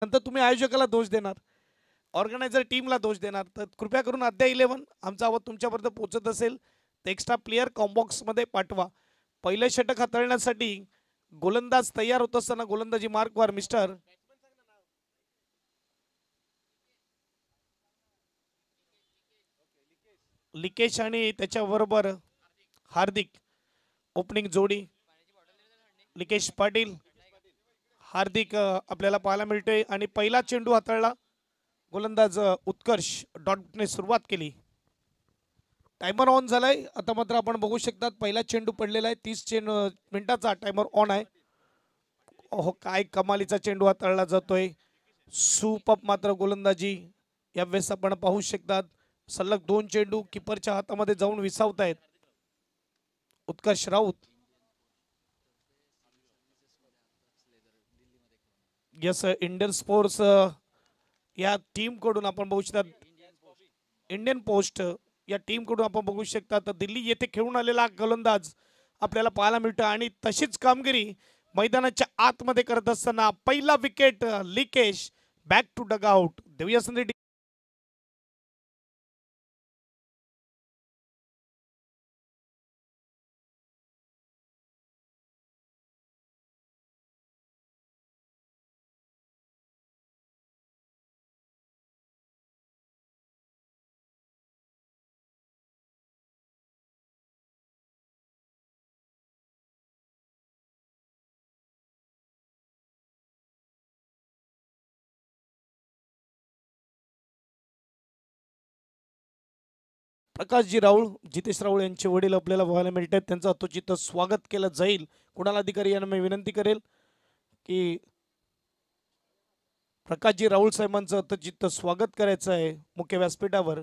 नंतर तुम्ही आयोजकाला दोष देणार, ऑर्गनायझर टीमला दोष देणार. तर कृपया करून अद्या 11 आमचा आवाज तुमच्यापर्यंत पोहोचत असेल तर एक्स्ट्रा प्लेयर कॉम्बॉक्समध्ये पाठवा. पहिले षटक हाताळण्यासाठी गोलंदाज तयार होत असताना गोलंदाजी मार्कवर मिस्टर लिकेश आणि त्याच्याबरोबर हार्दिक ओपनिंग जोडी. लिकेश पाटील हार्दिक आपल्याला पाहायला मिळतोय आणि पहिला चेंडू हाताळला गोलंदाज उत्कर्ष डॉटने सुरुवात केली. टायमर ऑन झालाय आता मात्र आपण बघू शकतात पहिला चेंडू पडलेला आहे. 30 मिनिटाचा टायमर ऑन आहे. हो काय कमालीचा चेंडू हाताळला जातोय. सुपअप मात्र गोलंदाजी यावेळेस आपण पाहू शकतात. सलग 2 चेंडू किपरच्या हातामध्ये जाऊन विसावत आहेत. उत्कर्ष राऊत यस इंडियन स्पोर्ट्स या टीम कडून आपण बघू शकता. इंडियन पोस्ट या टीम कडून आपण बघू शकता तर दिल्ली येथे खेळून आलेला गोलंदाज आपल्याला पाहायला मिळतो आणि तशीच कामगिरी मैदानाच्या आतमध्ये करत असताना पहिला wicket Likesh back to dugout. देऊया संधी प्रकाशजी राऊळ जितेश राऊळ यांचे वडील आपल्याला पाहायला मिळतात. त्यांचं अतोचित स्वागत केलं जाईल. कुणाल अधिकारी यांना मी विनंती करेल की प्रकाशजी राऊळ साहेबांचं अतोचित स्वागत करायचं आहे मुख्य व्यासपीठावर.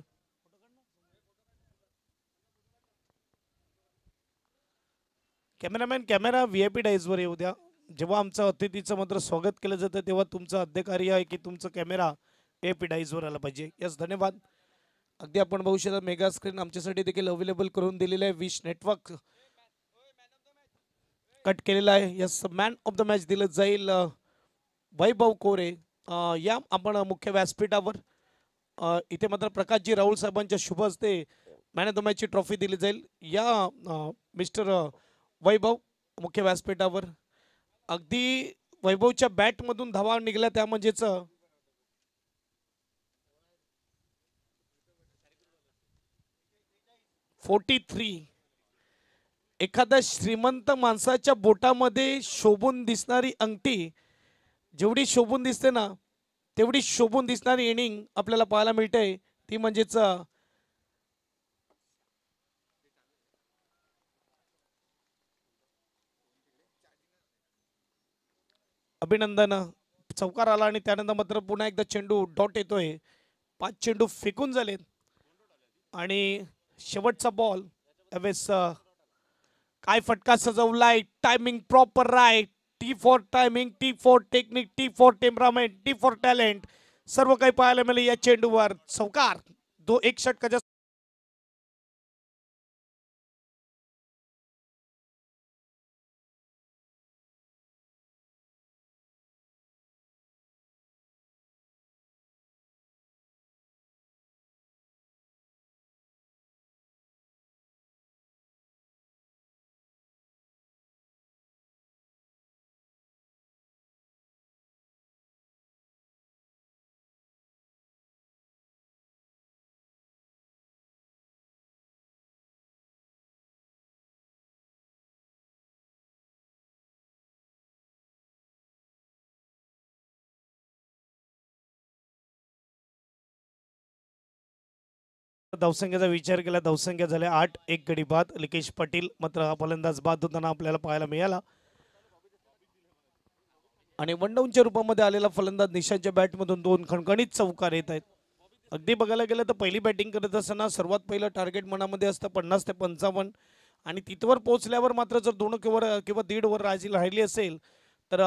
कॅमेरामॅन कॅमेरा व्हीआयपी डाईजवर येऊ द्या. जेव्हा आमचं अतिथीचं मात्र स्वागत केलं जातं तेव्हा तुमचं अधिकारी आहे की तुमचं कॅमेरा व्हीआयपी डाईजवर आला पाहिजे. यस धन्यवाद. अगदी आपण बघू शकता मेगा स्क्रीन आमच्यासाठी देखील अवेलेबल करून दिलेलं आहे. विश नेटवर्क कट केलेला आहे. Yes man of the match दिलं जाईल वैभव कोरे. या आपण मुख्य व्यासपीठावर इथे मात्र प्रकाशजी राहुल साहेबांच्या शुभ हस्ते मॅन ऑफ द मॅचची ट्रॉफी दिली जाईल. या मिस्टर वैभव मुख्य व्यासपीठावर. अगदी वैभवच्या बॅटमधून धावा निघाल्या त्या म्हणजेच 43. एखाद्या श्रीमंत माणसाच्या बोटामध्ये शोभून दिसणारी अंगठी जेवढी शोभून दिसते ना तेवढी शोभून दिसणारी इनिंग आपल्याला पाहायला मिळते ती म्हणजेच अभिनंदन. चौकार आला आणि त्यानंतर मात्र पुन्हा एकदा चेंडू डॉट येतोय. 5 चेंडू फेकून झालेत आणि शेवटचा बॉल यावेळेस काय फटका सजवलाय. Timing proper right. T for timing, T for technique, T for temperament, T for talent सर्व काही पाहायला मिळेल या चेंडूवर. चौकार एक षटकाच्या धावसंख्येचा विचार केला धावसंख्या झाल्या 8. एक गडी बाद. लिकेश पाटील मात्र हा फलंदाज बाद होताना आपल्याला पाहायला मिळाला आणि वनडाऊनच्या रूपामध्ये आलेला फलंदाज निशांतच्या बॅटमधून 2 खणखणीत चौकार येत आहेत. अगदी बघायला गेलं तर पहिली बॅटिंग करत असताना सर्वात पहिलं टार्गेट मनामध्ये असतं 50 ते 55 आणि तिथवर पोहोचल्यावर मात्र जर 2 किंवा दीड ओव्हर राहिली असेल तर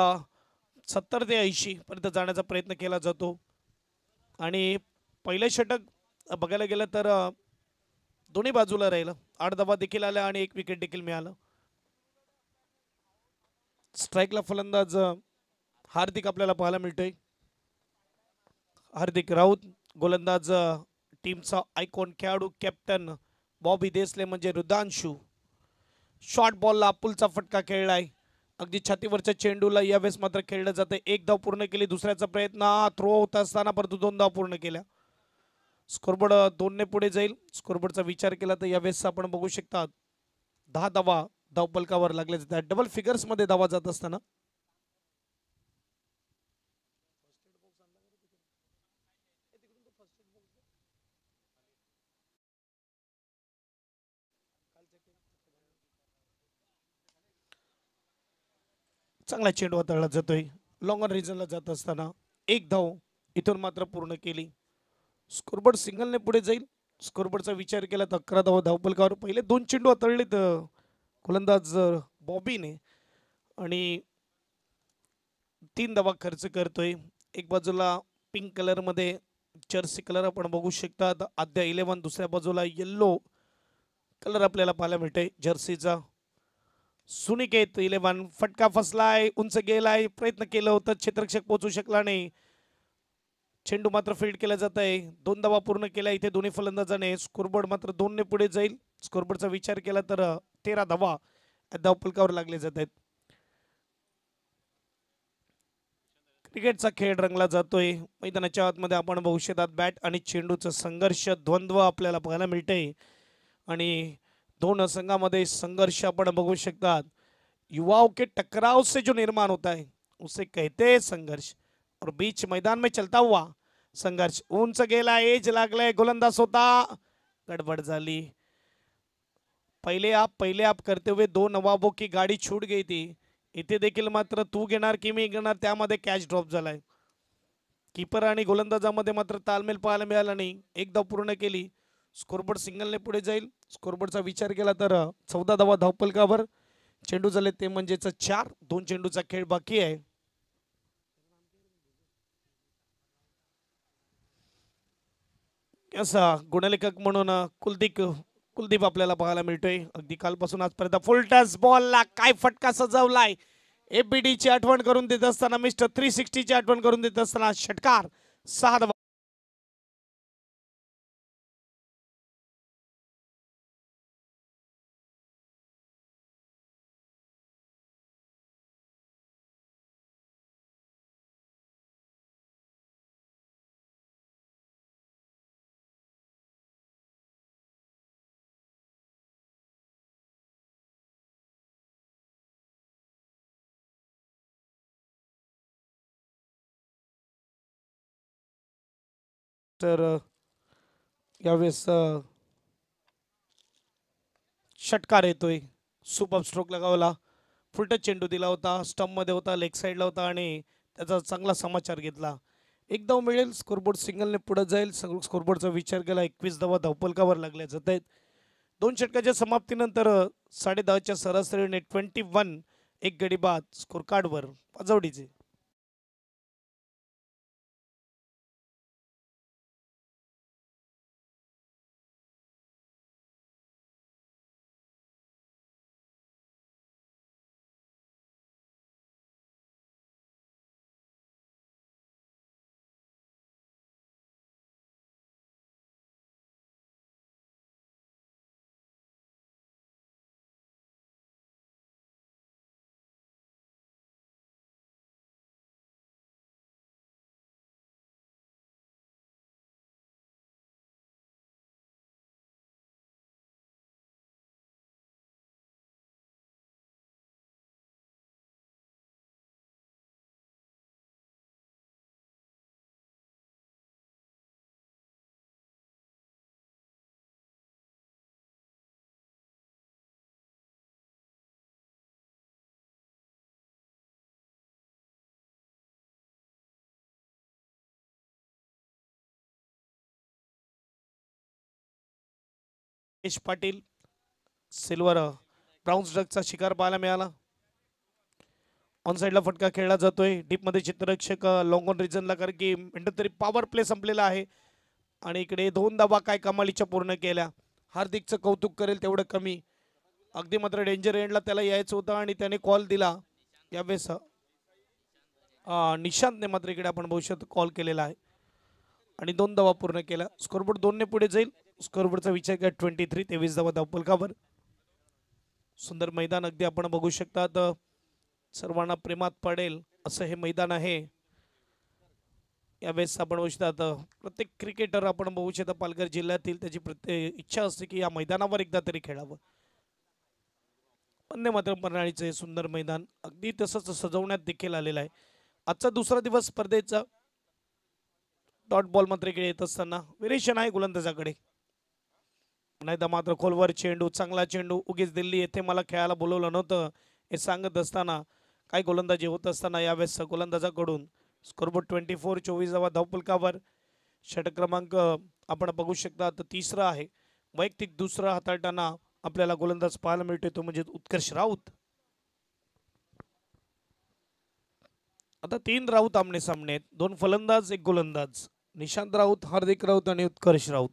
70 ते 80 पर्यंत जाण्याचा प्रयत्न केला जातो. आणि पहिलं षटक बघायला गेलं तर दोन्ही बाजूला राहिलं. 8 धावा देखील आल्या आणि 1 विकेट देखील मिळालं. स्ट्राईकला फलंदाज हार्दिक आपल्याला पाहायला मिळतोय. हार्दिक राऊत गोलंदाज टीमचा आयकॉन खेळाडू कॅप्टन बॉबी देसले म्हणजे रुद्रांशू. शॉर्ट बॉलला पुलचा फटका खेळलाय. अगदी छातीवरच्या चेंडूला यावेळेस मात्र खेळलं जातं. एक धाव पूर्ण केली. दुसऱ्याचा प्रयत्न थ्रो होत असताना परंतु 2 धाव पूर्ण केल्या. स्कोरबोर्ड 2 ने पुढे जाईल. स्कोरबोर्डचा विचार केला तर यावेळेस आपण बघू शकता 10 धावा धावपलकावर लागल्या जातात. डबल फिगर्स मध्ये धावा जात असताना चांगला चेंडू हाताळला जातोय. लॉंग ऑन रिजनला जात असताना एक धाव इथून मात्र पूर्ण केली. स्कोरबोर्ड सिंगलने पुढे जाईल. स्कोरबोर्डचा विचार केला तर 11 धावा धावपलकावर. पहिले 2 चेंडू हाताळलेत गोलंदाज बॉबीने आणि 3 धावा खर्च करतोय. एक बाजूला पिंक कलर मध्ये जर्सी कलर आपण बघू शकता. आद्या 11 दुसऱ्या बाजूला येल्लो कलर आपल्याला पाहायला मिळतोय जर्सीचा. सुनिकेत 11 फटका फसलाय. उंच गेलाय. प्रयत्न केलं होतं क्षेत्ररक्षक पोहोचू शकला नाही. चेंडू मात्र फील्ड केला जात आहे. 2 धावा पूर्ण केल्या इथे दोन्ही फलंदाजाने. स्कोरबोर्ड मात्र 2 ने पुढे जाईल. स्कोरबोर्डचा विचार केला तर 13 धावा धावपलकावर लागले जात आहेत. क्रिकेटचा खेळ रंगला जातोय. मैदानाच्या आतमध्ये आपण बघू शकतात बॅट आणि चेंडूचा संघर्ष द्वंद्व आपल्याला पाहायला मिळते आणि दोनों संघामध्ये संघर्ष आपण बघू शकतात. युवाओं के टकराव से जो निर्माण होता है उसे कहते हैं संघर्ष और बीच मैदान में चलता हुआ संघर्ष. उंच गेला. एज लागलाय. गोलंदाज होता. गडबड झाली. पहले आप करते हुए 2 नवाबों की गाडी छूट गई थी. इथे देखील मात्र तू घेणार की मी घेणार त्यामध्ये कॅच ड्रॉप झालाय. कीपर आणि गोलंदाजामध्ये मात्र तालमेल पाहायला मिळाला नाही. एक धाव पूर्ण केली. स्कोरबोर्ड सिंगलने पुढे जाईल. स्कोरबोर्डचा विचार केला तर 14 धावा धावपलकावर. चेंडू झाले ते म्हणजेच 4. 2 चेंडूचा खेळ बाकी आहे. असा गुणलेखक म्हणून कुलदीप आपल्याला पाहायला मिळतोय. अगदी कालपासून आजपर्यंत फुल टच बॉलला काय फटका सजवलाय. एबीडी ची आठवण करून देत असताना मिस्टर 360 ची आठवण करून देत असताना षटकार. 6 धावा. तर यावेळेस षटकार येतोय. सुपर स्ट्रोक लगावला. फुलटच चेंडू दिला होता. स्टंप मध्ये होता. लेग साईडला होता आणि त्याचा चांगला समाचार घेतला. एक धाव मिळेल. स्कोरबोर्ड सिंगलने पुढे जाईल. स्कोरबोर्डचा विचार केला. 21 धावा धावपलकावर लागल्या जात आहेत. 2 षटकाच्या समाप्तीनंतर 10:30च्या सरासरीने 21 एक गडी बाद स्कोर कार्डवर पाजवडीचे. निलेश पाटील सिल्वर ब्राउन्स डकचा शिकार पाहायला मिळाला. ऑन साइडला फटका खेळला जातोय. डीप मध्ये चित्ररक्षक लॉंग ऑन रिजनला कारण की मिनिट तरी पॉवर प्ले संपलेला आहे आणि इकडे 2 धावा काय कमालीच्या पूर्ण केल्या. हार्दिकचं कौतुक करेल तेवढं कमी. अगदी मात्र डेंजर एंडला त्याला यायचं होतं आणि त्याने कॉल दिला. यावेळेस निशांतने मात्र इकडे आपण भविष्यात कॉल केलेला आहे. आणि 2 धावा पूर्ण केल्या. स्कोरबोर्ड 2 ने पुढे जाईल. स्कोरबोर्डचा विचार करा 23 धावा धावफलकावर. सुंदर मैदान अगदी आपण बघू शकतात. सर्वांना प्रेमात पडेल असं हे मैदान आहे. यावेळेस आपण बघू शकतात प्रत्येक क्रिकेटर आपण बघू शकता पालघर जिल्ह्यातील त्याची प्रत्येक इच्छा असते की या मैदानावर एकदा तरी खेळावं. वंदे मातरम प्रणालीचे सुंदर मैदान अगदी तसंच सजवण्यात देखील आलेलं आहे. आजचा दुसरा दिवस स्पर्धेचा. डॉट बॉल मात्र इकडे येत असताना व्हेरिएशन आहे गोलंदाजाकडे. नाहीतर मात्र खोलवर चेंडू, चांगला चेंडू. उगीच दिल्ली येथे मला खेळायला बोलवलं नव्हतं हे सांगत असताना काय गोलंदाजी होत असताना यावेळेस गोलंदाजाकडून स्कोरबोर्ड 24 धावा धावफलकावर. षटक क्रमांक आपण बघू शकता तर तिसरा आहे. वैयक्तिक दुसरा हाताळताना आपल्याला गोलंदाज पाहायला मिळतोय तो म्हणजे उत्कर्ष राऊत. आता 3 राऊत आमने सामने आहेत. 2 फलंदाज 1 गोलंदाज. निशांत राऊत, हार्दिक राऊत आणि उत्कर्ष राऊत.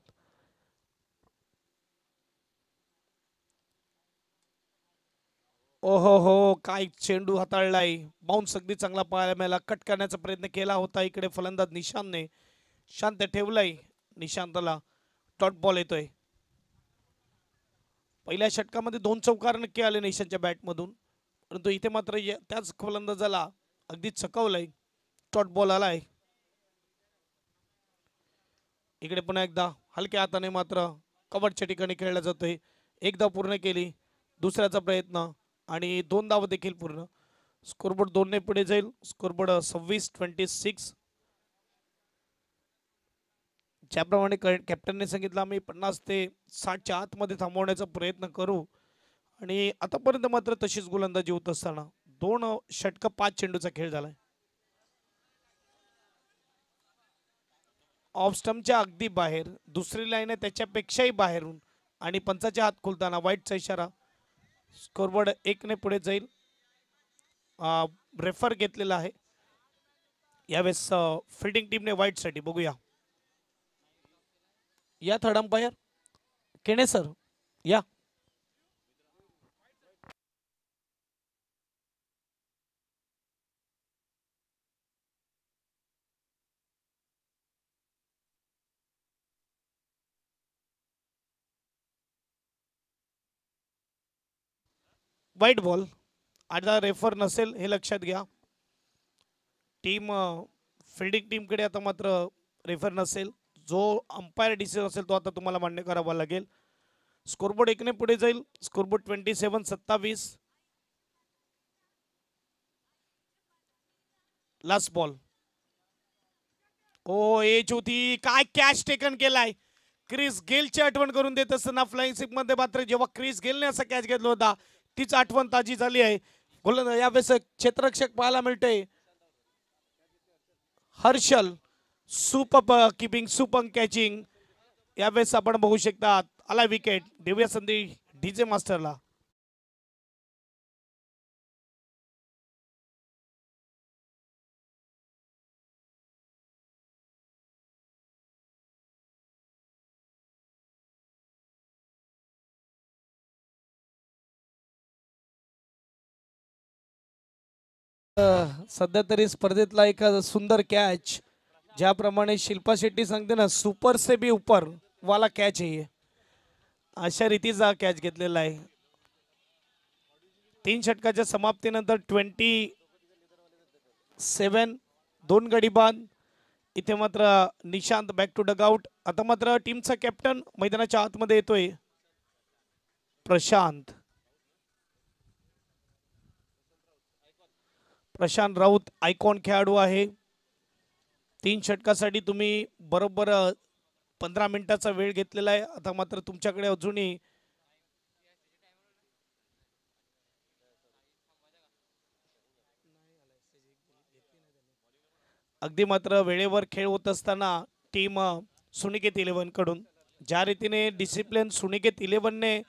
ओहो हो काय चेंडू हाताळलाय. बाउन्स अगदी चांगला पाहायला मिळाला. कट करण्याचा प्रयत्न केला होता इकडे फलंदाज निशांतने. शांत ठेवलाय निशांतला. डॉट बॉल येतोय. पहिल्या षटकामध्ये 2 चौकार नक्की आले निशांतच्या बॅटमधून, परंतु इथे मात्र त्याच फलंदाजाला अगदी चकवलंय. डॉट बॉल आलाय. इकडे पुन्हा एकदा हलक्या हाताने मात्र कव्हरच्या ठिकाणी खेळला जातोय. एकदा पूर्ण केली. दुसऱ्याचा प्रयत्न आणि 2 धावा देखील पूर्ण. स्कोरबोर्ड 2 ने पुढे जाईल. स्कोरबोर्ड 26. ज्याप्रमाणे कॅप्टनने सांगितलं आम्ही 50 ते 60च्या आतमध्ये थांबवण्याचा प्रयत्न करू आणि आतापर्यंत मात्र तशीच गोलंदाजी होत असताना 2 षटक 5 चेंडूचा खेळ झालाय. ऑफ स्टंपच्या अगदी बाहेर. दुसरी लाईन आहे त्याच्यापेक्षाही बाहेरून आणि पंचाच्या हात खुलताना वाईटचा इशारा. स्कोरबोर्ड 1 ने पुढे जाईल. रेफर घेतलेला आहे यावेळेस फिल्डिंग टीमने वाईटसाठी. बघूया या थर्ड अंपायर केणे सर या. वाईट बॉल. आता रेफर नसेल हे लक्षात घ्या. टीम फिल्डिंग टीमकडे आता मात्र रेफर नसेल. जो अंपायर डिसिजन असेल तो आता तुम्हाला मान्य करावा लागेल. स्कोरबोर्ड 1 ने पुढे जाईल. स्कोरबोर्ड 27. Last ball. ओ एज होती. काय कॅच टेकन केलाय. क्रिस गेलची आठवण करून देत असताना फ्लाइंग सिक मध्ये मात्र जेव्हा क्रिस गेलने असा कॅच घेतला होता तीच आठवण ताजी झाली आहे. गोलंदाज यावेळेस क्षेत्ररक्षक पाहायला मिळते Harshal. Super keeping, super catching. यावेळेस आपण बघू शकता आला विकेट. देऊया संधी डीजे मास्टरला. सध्या तरी स्पर्धेतला एक सुंदर कॅच. ज्याप्रमाणे शिल्पा शेट्टी सांगते ना सुपर से भी ऊपर वाला कॅच आहे अशा रीतीचा कॅच घेतलेला आहे. 3 षटकाच्या समाप्तीनंतर 27 2 गडी बाद. इथे मात्र निशांत बॅक टू डगआउट. आता मात्र टीमचा कॅप्टन मैदानाच्या आतमध्ये येतोय प्रशांत राऊत. आयकॉन खेळाडू आहे. 3 षटकासाठी तुम्ही बरोबर 15 मिनिटाचा वेळ घेतलेला आहे. आता मात्र तुमच्याकडे अजूनही अगदी मात्र वेळेवर खेळ होत असताना टीम सुनिकेत 11 कडून ज्या रीतीने डिसिप्लिन सुनिकेत 11 ने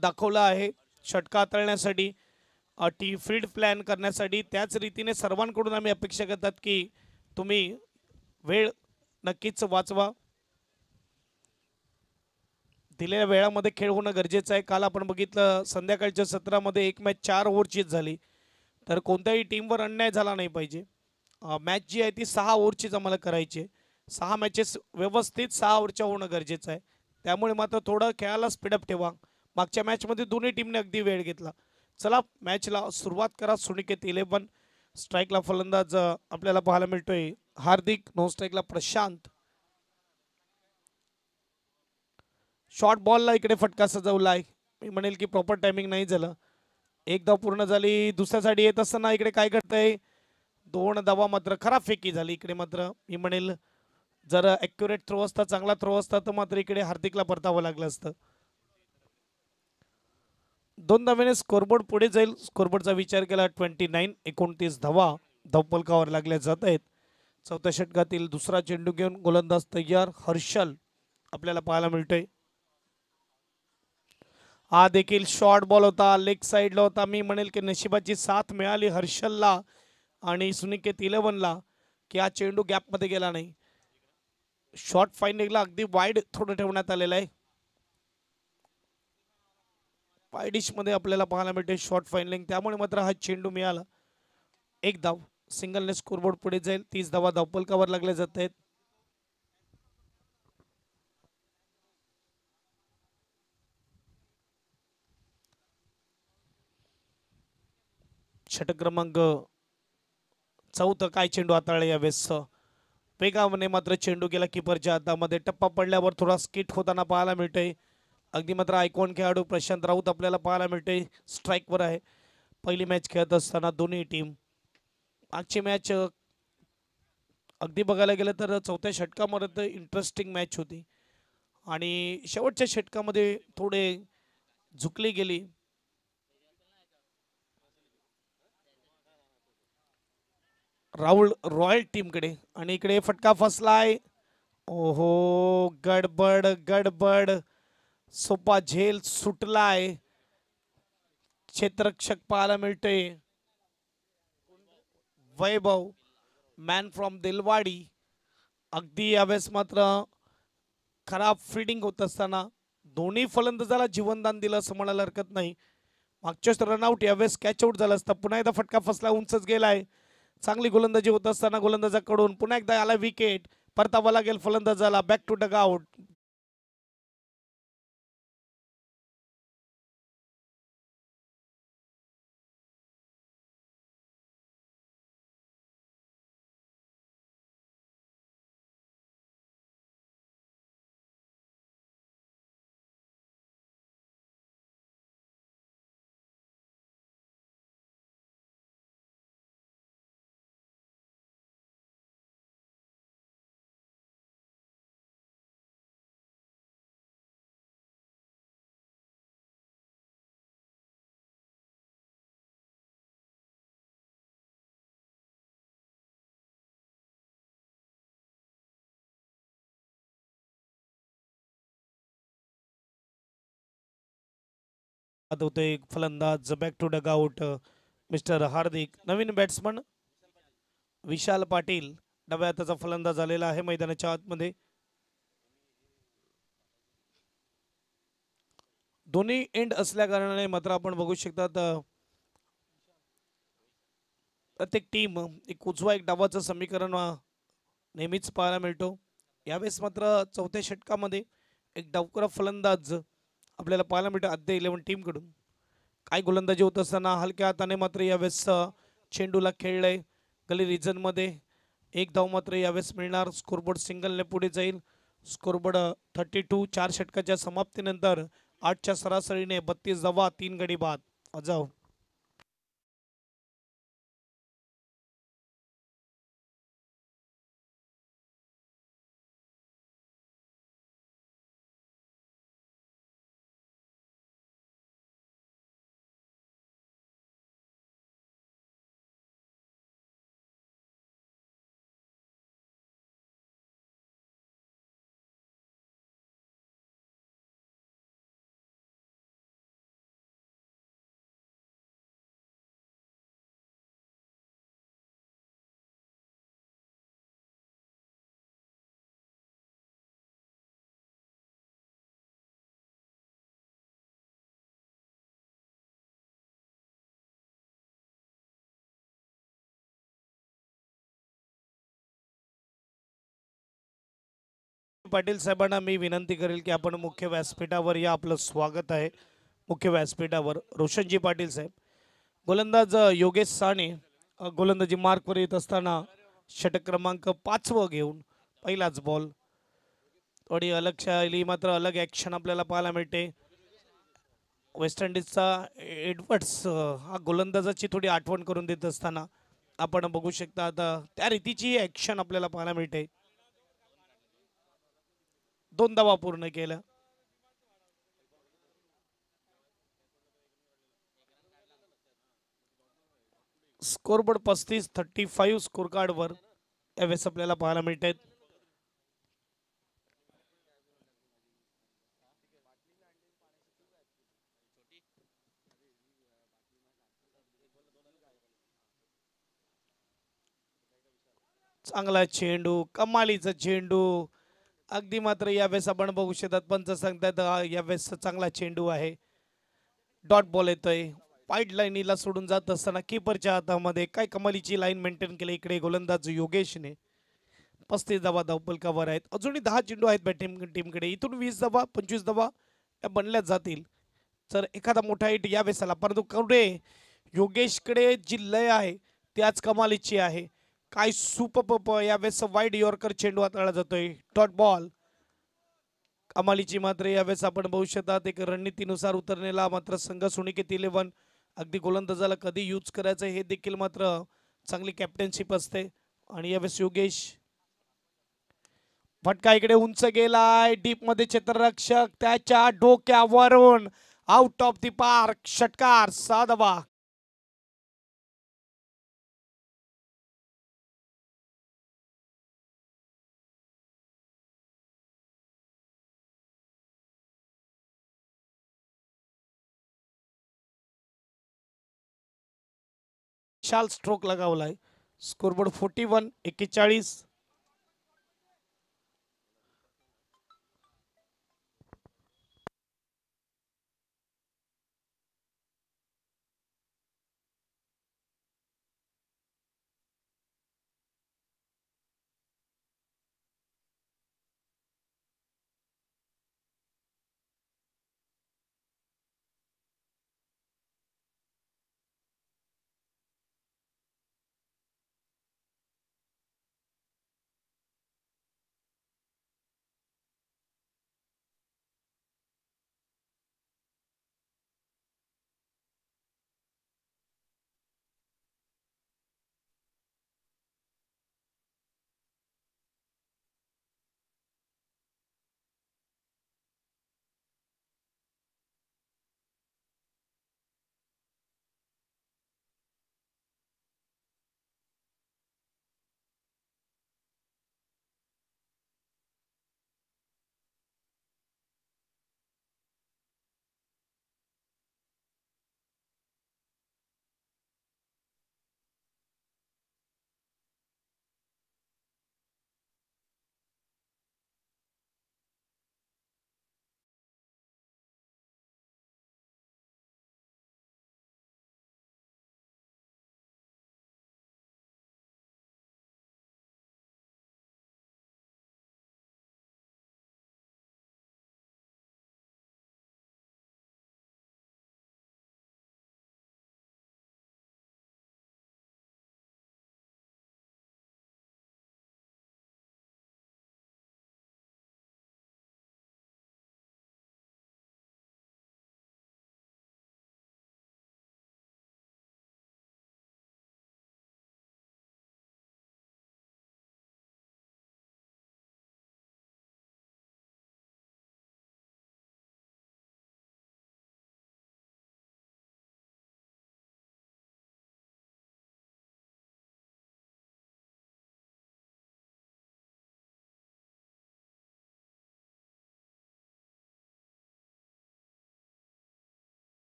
दाखवला आहे षटका हाताळण्यासाठी टी फील्ड प्लॅन करण्यासाठी, त्याच रीतीने सर्वांकडून आम्ही अपेक्षा करतात की तुम्ही वेळ नक्कीच वाचवा. दिलेल्या वेळामध्ये खेळ होणं गरजेचं आहे. काल आपण बघितलं संध्याकाळच्या सत्रामध्ये एक मॅच 4 ओव्हरचीच झाली, तर कोणत्याही टीमवर अन्याय झाला नाही पाहिजे. मॅच जी आहे ती 6 ओव्हरचीच आम्हाला करायची आहे. 6 मॅचेस व्यवस्थित 6 ओव्हरच्या होणं गरजेचं आहे. त्यामुळे मात्र थोडं खेळाला स्पीडअप ठेवा. मागच्या मॅचमध्ये दोन्ही टीमने अगदी वेळ घेतला. चला मॅचला सुरुवात करा. सुनिकेत 11 स्ट्राईकला फलंदाज आपल्याला पाहायला मिळतोय हार्दिक, नॉन स्ट्राईकला प्रशांत. शॉर्ट बॉलला इकडे फटका सजवलाय. मी म्हणेल की प्रॉपर टायमिंग नाही झालं. एक धाव पूर्ण झाली. दुसऱ्यासाठी येत असताना इकडे काय करतंय, 2 धावा मात्र खराब फेकी झाली. इकडे मात्र मी म्हणेल जर ॲक्युरेट थ्रो असता, चांगला थ्रो असता तर मात्र इकडे हार्दिकला परतावं लागलं असतं. 2 धावेने स्कोरबोर्ड पुढे जाईल. स्कोरबोर्डचा विचार केला 29 धावा धावपलकावर लागल्या जात आहेत. चौथ्या षटकातील दुसरा चेंडू घेऊन गोलंदाज तयार हर्षल आपल्याला पाहायला मिळतोय. हा देखील शॉर्ट बॉल होता, लेग साईडला होता. मी म्हणेल की नशिबाची साथ मिळाली हर्षलला आणि सुनिकेत 11ला की हा चेंडू गॅपमध्ये गेला नाही. शॉर्ट फाइंडिंगला अगदी वाईड थोडं ठेवण्यात आलेलं आहे. वाईडिश मध्ये आपल्याला पाहायला मिळते शॉर्ट फाइंडिंग, त्यामुळे मात्र हा चेंडू मिळाला. एक धाव सिंगलने स्कोरबोर्ड पुढे जाईल. 30 धावा धावपलकावर लागल्या जात आहेत. षटक क्रमांक 4 काय चेंडू हाताळले यावेळेस. वेगाने मात्र चेंडू गेला किपरच्या हातामध्ये. टप्पा पडल्यावर थोडा स्किट होताना पाहायला मिळतोय. अगदी मात्र आयकॉन खेळाडू प्रशांत राऊत आपल्याला पाहायला मिळतोय स्ट्राईकवर आहे. पहिली मॅच खेळत असताना दोन्ही टीम. मागची मॅच अगदी बघायला गेलं तर चौथ्या षटकामध्ये इंटरेस्टिंग मॅच होती आणि शेवटच्या षटकामध्ये थोडे झुकली गेली. राहुल रॉयल टीमकडे आणि इकडे फटका फसलाय. ओहो, गडबड गडबड, सोपा झेल सुटलाय. क्षेत्ररक्षक पाहायला मिळतोय वैभव, मॅन फ्रॉम दिलवाडी. अगदी यावेळेस मात्र खराब फिल्डिंग होत असताना दोन्ही फलंदाजाला जीवनदान दिलं असं म्हणायला हरकत नाही. मागच्याच रनआउट यावेळेस कॅच आउट झाला असता. पुन्हा एकदा फटका फसला, उंचच गेलाय. चांगली गोलंदाजी होत असताना गोलंदाजाकडून पुन्हा एकदा आला विकेट. परतावा लागेल फलंदाजाला. Back to dugout. होते फलंदाज back to dugout mister Hardik. नवीन बॅट्समन विशाल पाटील डाव्या हाताचा फलंदाज झालेला आहे मैदानाच्या आतमध्ये. दोन्ही एंड असल्या कारणाने मात्र आपण बघू शकतात प्रत्येक टीम एक उजवा एक डावाचं समीकरण नेहमीच पाहायला मिळतो. यावेळेस मात्र चौथ्या षटकामध्ये एक डावखुरा फलंदाज आपल्याला पाहायला मिळतो आद्य 11 टीमकडून. काय गोलंदाजी होत असताना हलक्या हाताने मात्र यावेळेस चेंडूला खेळलंय गली रिजनमध्ये. एक धाव मात्र यावेळेस मिळणार. स्कोरबोर्ड सिंगलने पुढे जाईल. स्कोरबोर्ड 32. 4 षटकाच्या समाप्तीनंतर 8च्या सरासरीने 32 धावा 3 गडी बाद. अजाव पाटील साहेबांना मी विनंती करेल की आपण मुख्य व्यासपीठावर या, आपलं स्वागत आहे मुख्य व्यासपीठावर. रोशनजी पाटील साहेब. गोलंदाज योगेश साने गोलंदाजी मार्कवर येत असताना षटक क्रमांक 5 घेऊन पहिलाच बॉल. थोडी अलग शैली, मात्र अलग ॲक्शन आपल्याला पाहायला मिळते. वेस्ट इंडिजचा एडवर्ड्स हा गोलंदाजाची थोडी आठवण करून देत असताना आपण बघू शकता आता त्या रीतीची ॲक्शन आपल्याला पाहायला मिळते. 2 धावा पूर्ण केल्या. स्कोरबोर्ड 35 स्कोर कार्डवर यावेळेस आपल्याला पाहायला मिळत आहेत. चांगला चेंडू, कमालीचा चेंडू. अगदी मात्र यावेळेस आपण बघू शकतात पंच सांगतात यावेळेस चांगला चेंडू आहे. डॉट बॉल येतोय. वाईड लाईनीला सोडून जात असताना कीपरच्या हातामध्ये काय कमालीची लाईन मेंटेन केली इकडे गोलंदाज योगेशने. 35 धावा धावपलकावर आहेत. अजूनही 10 चेंडू आहेत बॅटिंग टीमकडे. इथून 20 धावा 25 धावा या बनल्याच जातील तर एखादा मोठा हिट यावेळेस आला. परंतु कडे योगेशकडे जी लय आहे ती आज कमालीची आहे. काय सुपर यावेळेस वाईड यॉर्कर चेंडू हाताळला जातोय. डॉट बॉल कमालीची मात्र यावेळेस आपण बघू शकतात एक रणनीतीनुसार उतरलेला मात्र संघ सुनिकेत 11. अगदी गोलंदाजाला कधी यूज करायचं हे देखील मात्र चांगली कॅप्टनशिप असते. आणि यावेळेस योगेश फटका इकडे उंच गेलाय. डीप मध्ये क्षेत्ररक्षक त्याच्या डोक्यावरून आउट ऑफ दी पार्क. षटकार. 6 धावा. विशाल स्ट्रोक लगावलाय. स्कोरबोर्ड 41.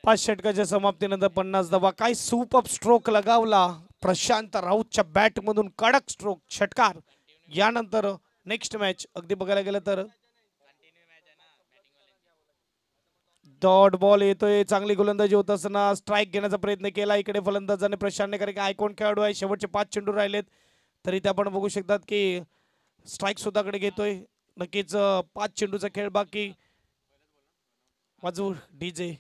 5 षटकाच्या समाप्तीनंतर 50 धावा. काय सुपर स्ट्रोक लगावला प्रशांत राऊतच्या बॅट मधून, कडक स्ट्रोक षटकार. यानंतर नेक्स्ट मॅच अगदी बघायला गेलं तर डॉट बॉल येतोय. चांगली गोलंदाजी होत असताना स्ट्राईक घेण्याचा प्रयत्न केला इकडे फलंदाजाने प्रशांतने, कारण की आयकॉन खेळाडू आहे. शेवटचे 5 चेंडू राहिलेत तरी ते आपण बघू शकतात की स्ट्राईक सुद्धाकडे घेतोय. नक्कीच 5 चेंडूचा खेळ बाकी. वाजू DJ.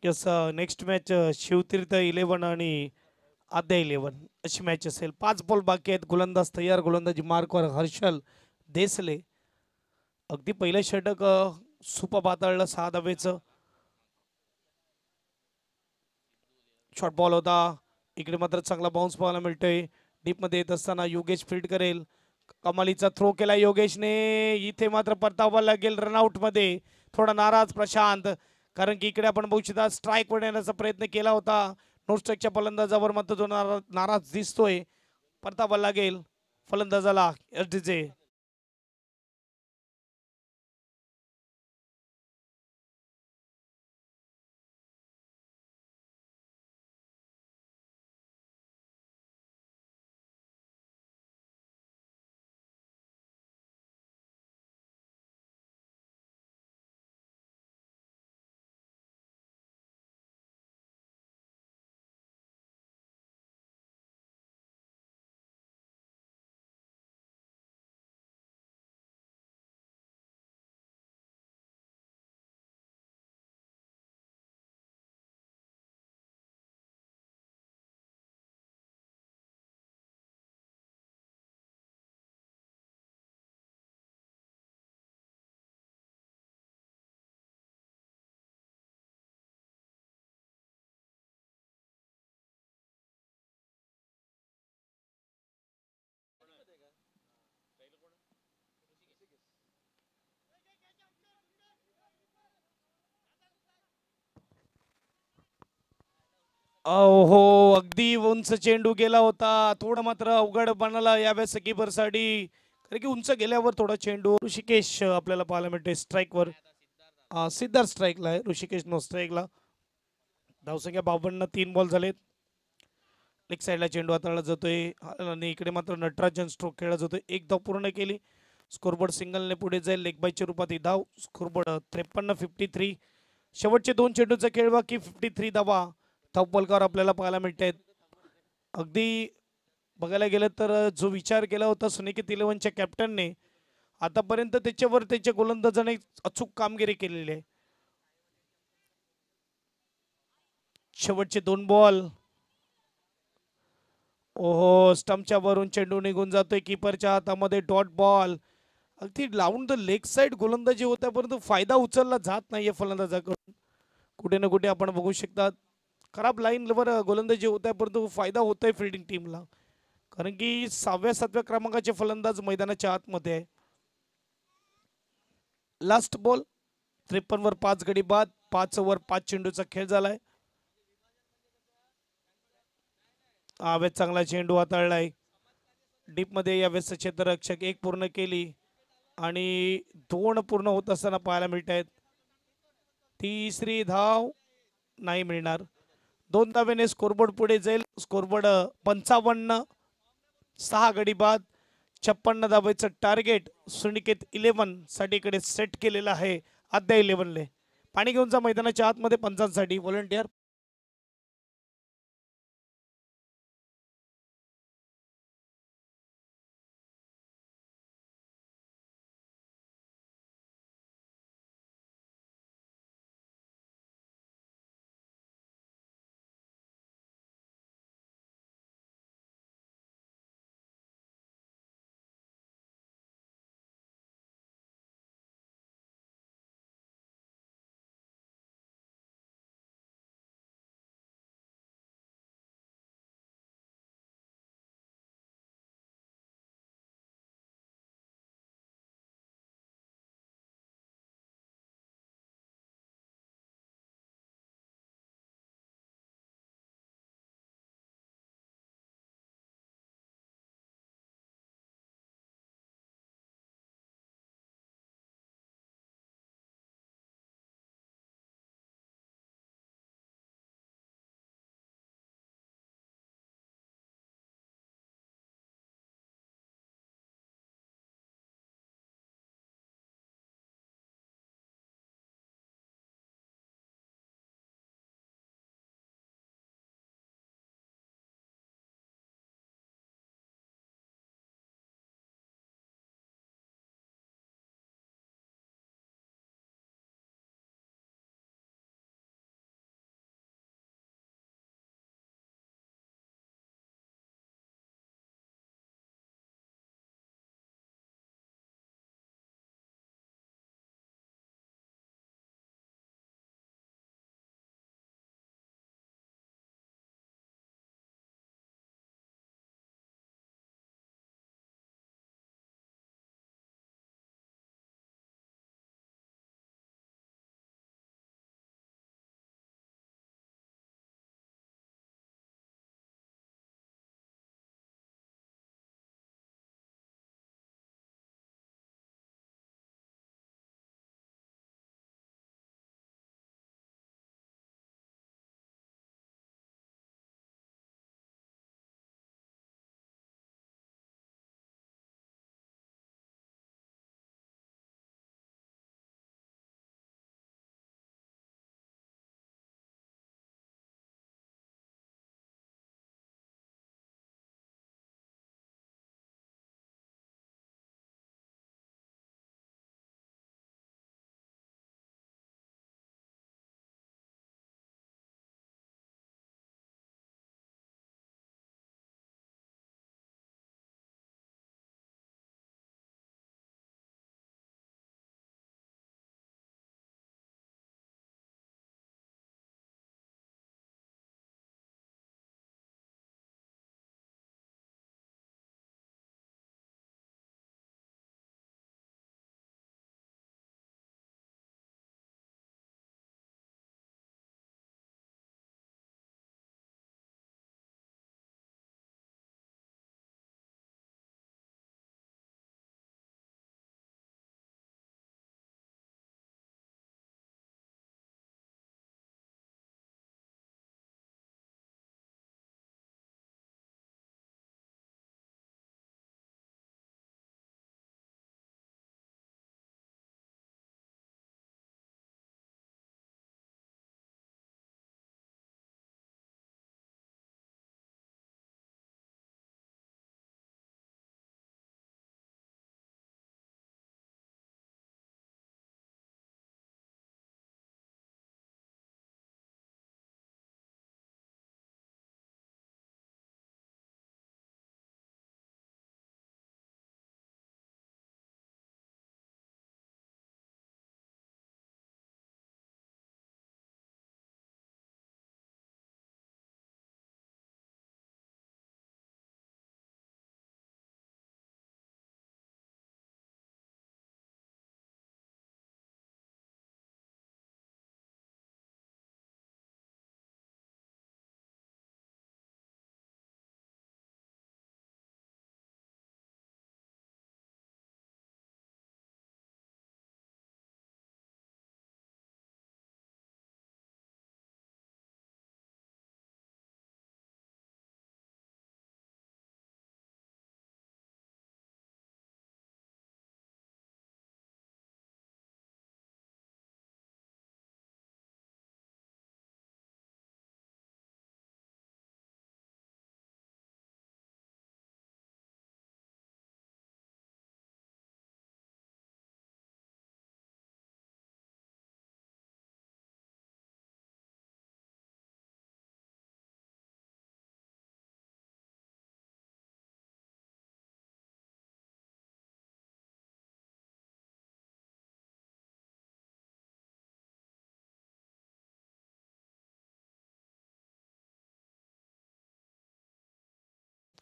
Yes, next match Shivtirth 11 आणि आद्या 11 अशी मॅच असेल. 5 बॉल बाकी आहेत. गोलंदाज तयार, गोलंदाजी मार्कवर हर्षल देसले. अगदी पहिलं षटक सुपर हाताळलं 6 धावेचं. शॉर्ट बॉल होता. इकडे मात्र चांगला बाउन्स पाहायला मिळतोय. डीप मध्ये येत असताना योगेश फील्ड करेल. कमालीचा थ्रो केला योगेशने. इथे मात्र परतावा लागेल रनआउट मध्ये. थोडा नाराज प्रशांत, कारण की इकडे आपण बघू शकता स्ट्राईक वर येण्याचा प्रयत्न केला होता. नो स्ट्राईकच्या फलंदाजावर मात्र जो नाराज दिसतोय. परतावा लागेल फलंदाजाला एसडीचे. हो, अगदी उंच चेंडू गेला होता. थोडं मात्र अवघड बनाला यावेळेस कीपर साठी, कारण की उंच गेल्यावर थोडा चेंडू. ऋषिकेश आपल्याला पाहायला मिळते स्ट्राईकवर. सिद्धार्थ स्ट्राईकला आहे, ऋषिकेश नो स्ट्राईकला. धावसंख्या 52, 3 बॉल झालेत. लेग साईडला चेंडू हाताळला जातोय आणि इकडे मात्र नटराजन स्ट्रोक खेळला जातोय. एक धाव पूर्ण केली. स्कोरबोर्ड सिंगलने पुढे जाईल. लेग बायच्या रूपात ही धाव. स्कोरबोर्ड 53-53. शेवटचे 2 चेंडूचा खेळ बाकी. 53 धावा टॉप बॉलकर आपल्याला पाहायला मिळत आहेत. अगदी बघायला गेलं तर जो विचार केला होता सुनिकेत 11च्या कॅप्टनने, आतापर्यंत त्याच्यावर त्याच्या गोलंदाजाने अचूक कामगिरी केलेली आहे. शेवटचे 2 बॉल. ओहो, स्टंपच्या वरून चेंडू निघून जातोय कीपरच्या हातामध्ये. Dot ball. अगदी लावून द लेग साइड गोलंदाजी होत्या, परंतु फायदा उचलला जात नाहीये फलंदाजाकडून. कुठे ना कुठे आपण बघू शकतात खराब लाईनवर गोलंदाजी होत आहे, परंतु फायदा होतोय फिल्डिंग टीमला, कारण की 6व्या-7व्या क्रमांकाचे फलंदाज मैदानाच्या आतमध्ये आहे. Last ball. 53 वर 5 गडी बाद. 5 ओव्हर 5 चेंडूचा खेळ झालाय. यावेळेस चांगला चेंडू हाताळलाय. डीप मध्ये यावेळेस क्षेत्ररक्षक 1 पूर्ण केली आणि 2 पूर्ण होत असताना पाहायला मिळत आहेत. तिसरी धाव नाही मिळणार. 2 धावेने स्कोरबोर्ड पुढे जाईल. स्कोरबोर्ड 55, 6 गडी बाद. 56 धावेचं टार्गेट सुनिकेत 11 साठी कडे सेट केलेलं आहे. आद्या 11ने पाणी घेऊन जा मैदानाच्या आतमध्ये पंचांसाठी व्हॉलंटियर.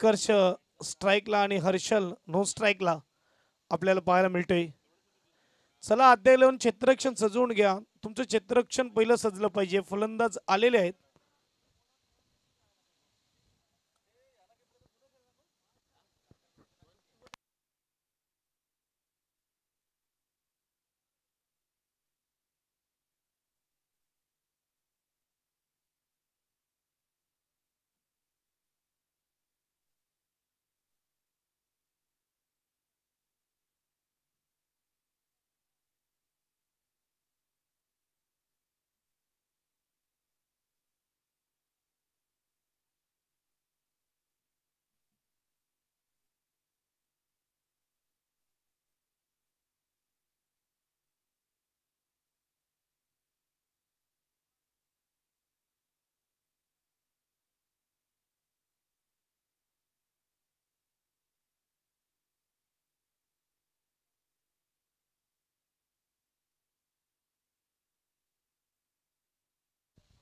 उत्कर्ष स्ट्राईकला आणि हर्षल नो स्ट्राईकला आपल्याला पाहायला मिळतोय. चला अध्याय लावून क्षेत्ररक्षण सजवून घ्या. तुमचं क्षेत्ररक्षण पहिलं सजलं पाहिजे. फलंदाज आलेले आहेत.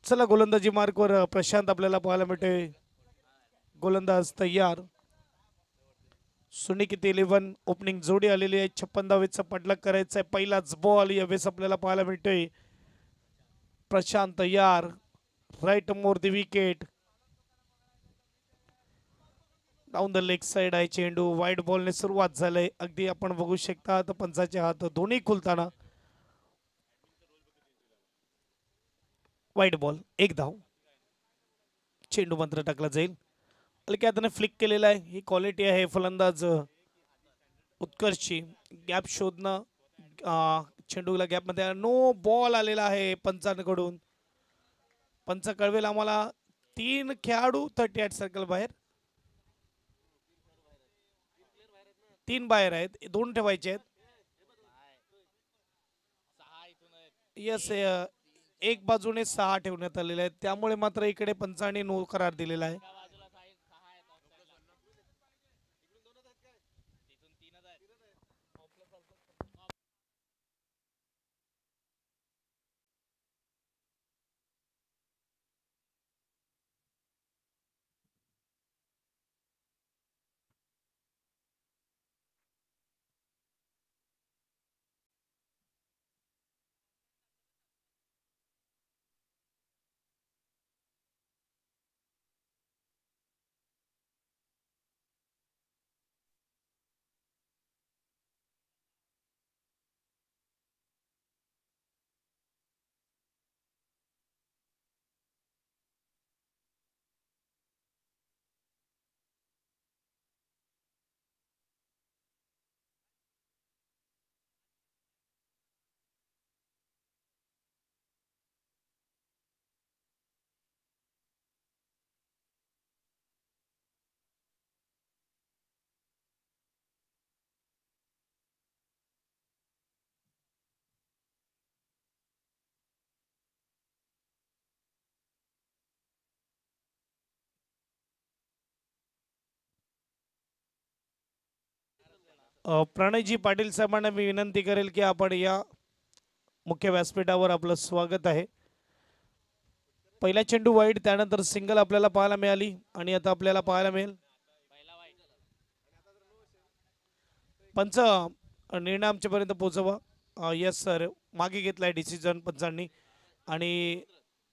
चला गोलंदाजी मार्कवर प्रशांत आपल्याला पाहायला मिळते. गोलंदाज तयार. सुनिकित 11 ओपनिंग जोडी आलेली आहे. 56 धावेचा पडला करायचा आहे. पहिलाच बॉल यावेळेस आपल्याला पाहायला मिळतोय. प्रशांत तयार. Right more the wicket. Down the leg side आहे चेंडू. वाईड बॉलने सुरुवात झाली. अगदी आपण बघू शकता तर पंचाचे हात दोन्ही खुलताना. Wide ball. एक धाव. चेंडू मात्र टाकला जाईल. हलक्या हाताने फ्लिक केलेला आहे. ही क्वालिटी आहे फलंदाज उत्कर्षची. गॅप शोधणं. चेंडूला गॅपमध्ये नो बॉल आलेला आहे पंचांकडून. पंच कळवेल आम्हाला. 3 खेळाडू 38 सर्कल बाहेर. 3 बाहेर आहेत. 2 ठेवायचे आहेत. यस एक बाजूने 6 ठेवण्यात आलेले आहेत. त्यामुळे मात्र इकडे पंचाने नो करार दिलेला आहे. प्रणयजी पाटील साहेबांना मी विनंती करेल की आपण या मुख्य व्यासपीठावर आपलं स्वागत आहे. पहिला चेंडू वाईड. त्यानंतर सिंगल आपल्याला पाहायला मिळाली आणि आता आपल्याला पाहायला मिळेल. पंच निर्णय आमच्यापर्यंत पोहोचवा. Yes sir. मागे घेतलाय डिसिजन पंचांनी आणि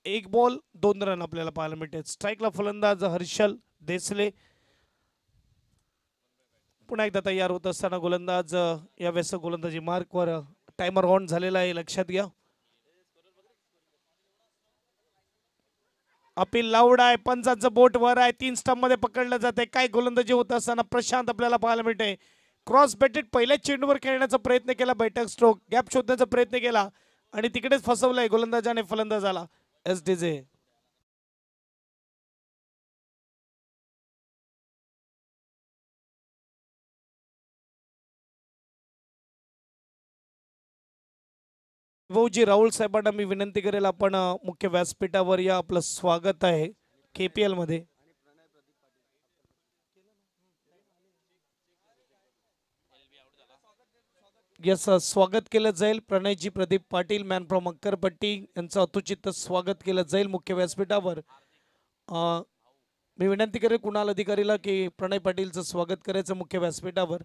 1 बॉल 2 रन आपल्याला पाहायला मिळते. स्ट्राईकला फलंदाज हर्षल देसले. पुन्हा एकदा तयार होत असताना गोलंदाज यावेळेस गोलंदाजी मार्कवर. टायमर ऑन झालेला आहे लक्षात घ्या. अपील लाऊड आहे. पंचांचं बोट वर आहे. 3 स्टंप मध्ये पकडलं जाते. काय गोलंदाजी होत असताना प्रशांत आपल्याला पाहायला मिळते. क्रॉस बेटेड पहिल्याच चेंडूवर खेळण्याचा प्रयत्न केला. बैठक स्ट्रोक गॅप शोधण्याचा प्रयत्न केला आणि तिकडेच फसवलाय गोलंदाजाने फलंदाजाला. एसडीजे भाऊजी राहुल साहेबांना मी विनंती करेल आपण मुख्य व्यासपीठावर या. आपलं स्वागत आहे KPL मध्ये. यस स्वागत केलं जाईल. प्रणयजी प्रदीप पाटील मॅन फ्रॉम अक्करपट्टी यांचं अतुचित स्वागत केलं जाईल मुख्य व्यासपीठावर. मी विनंती करेल कुणाल अधिकारीला की प्रणय पाटीलचं स्वागत करायचं मुख्य व्यासपीठावर.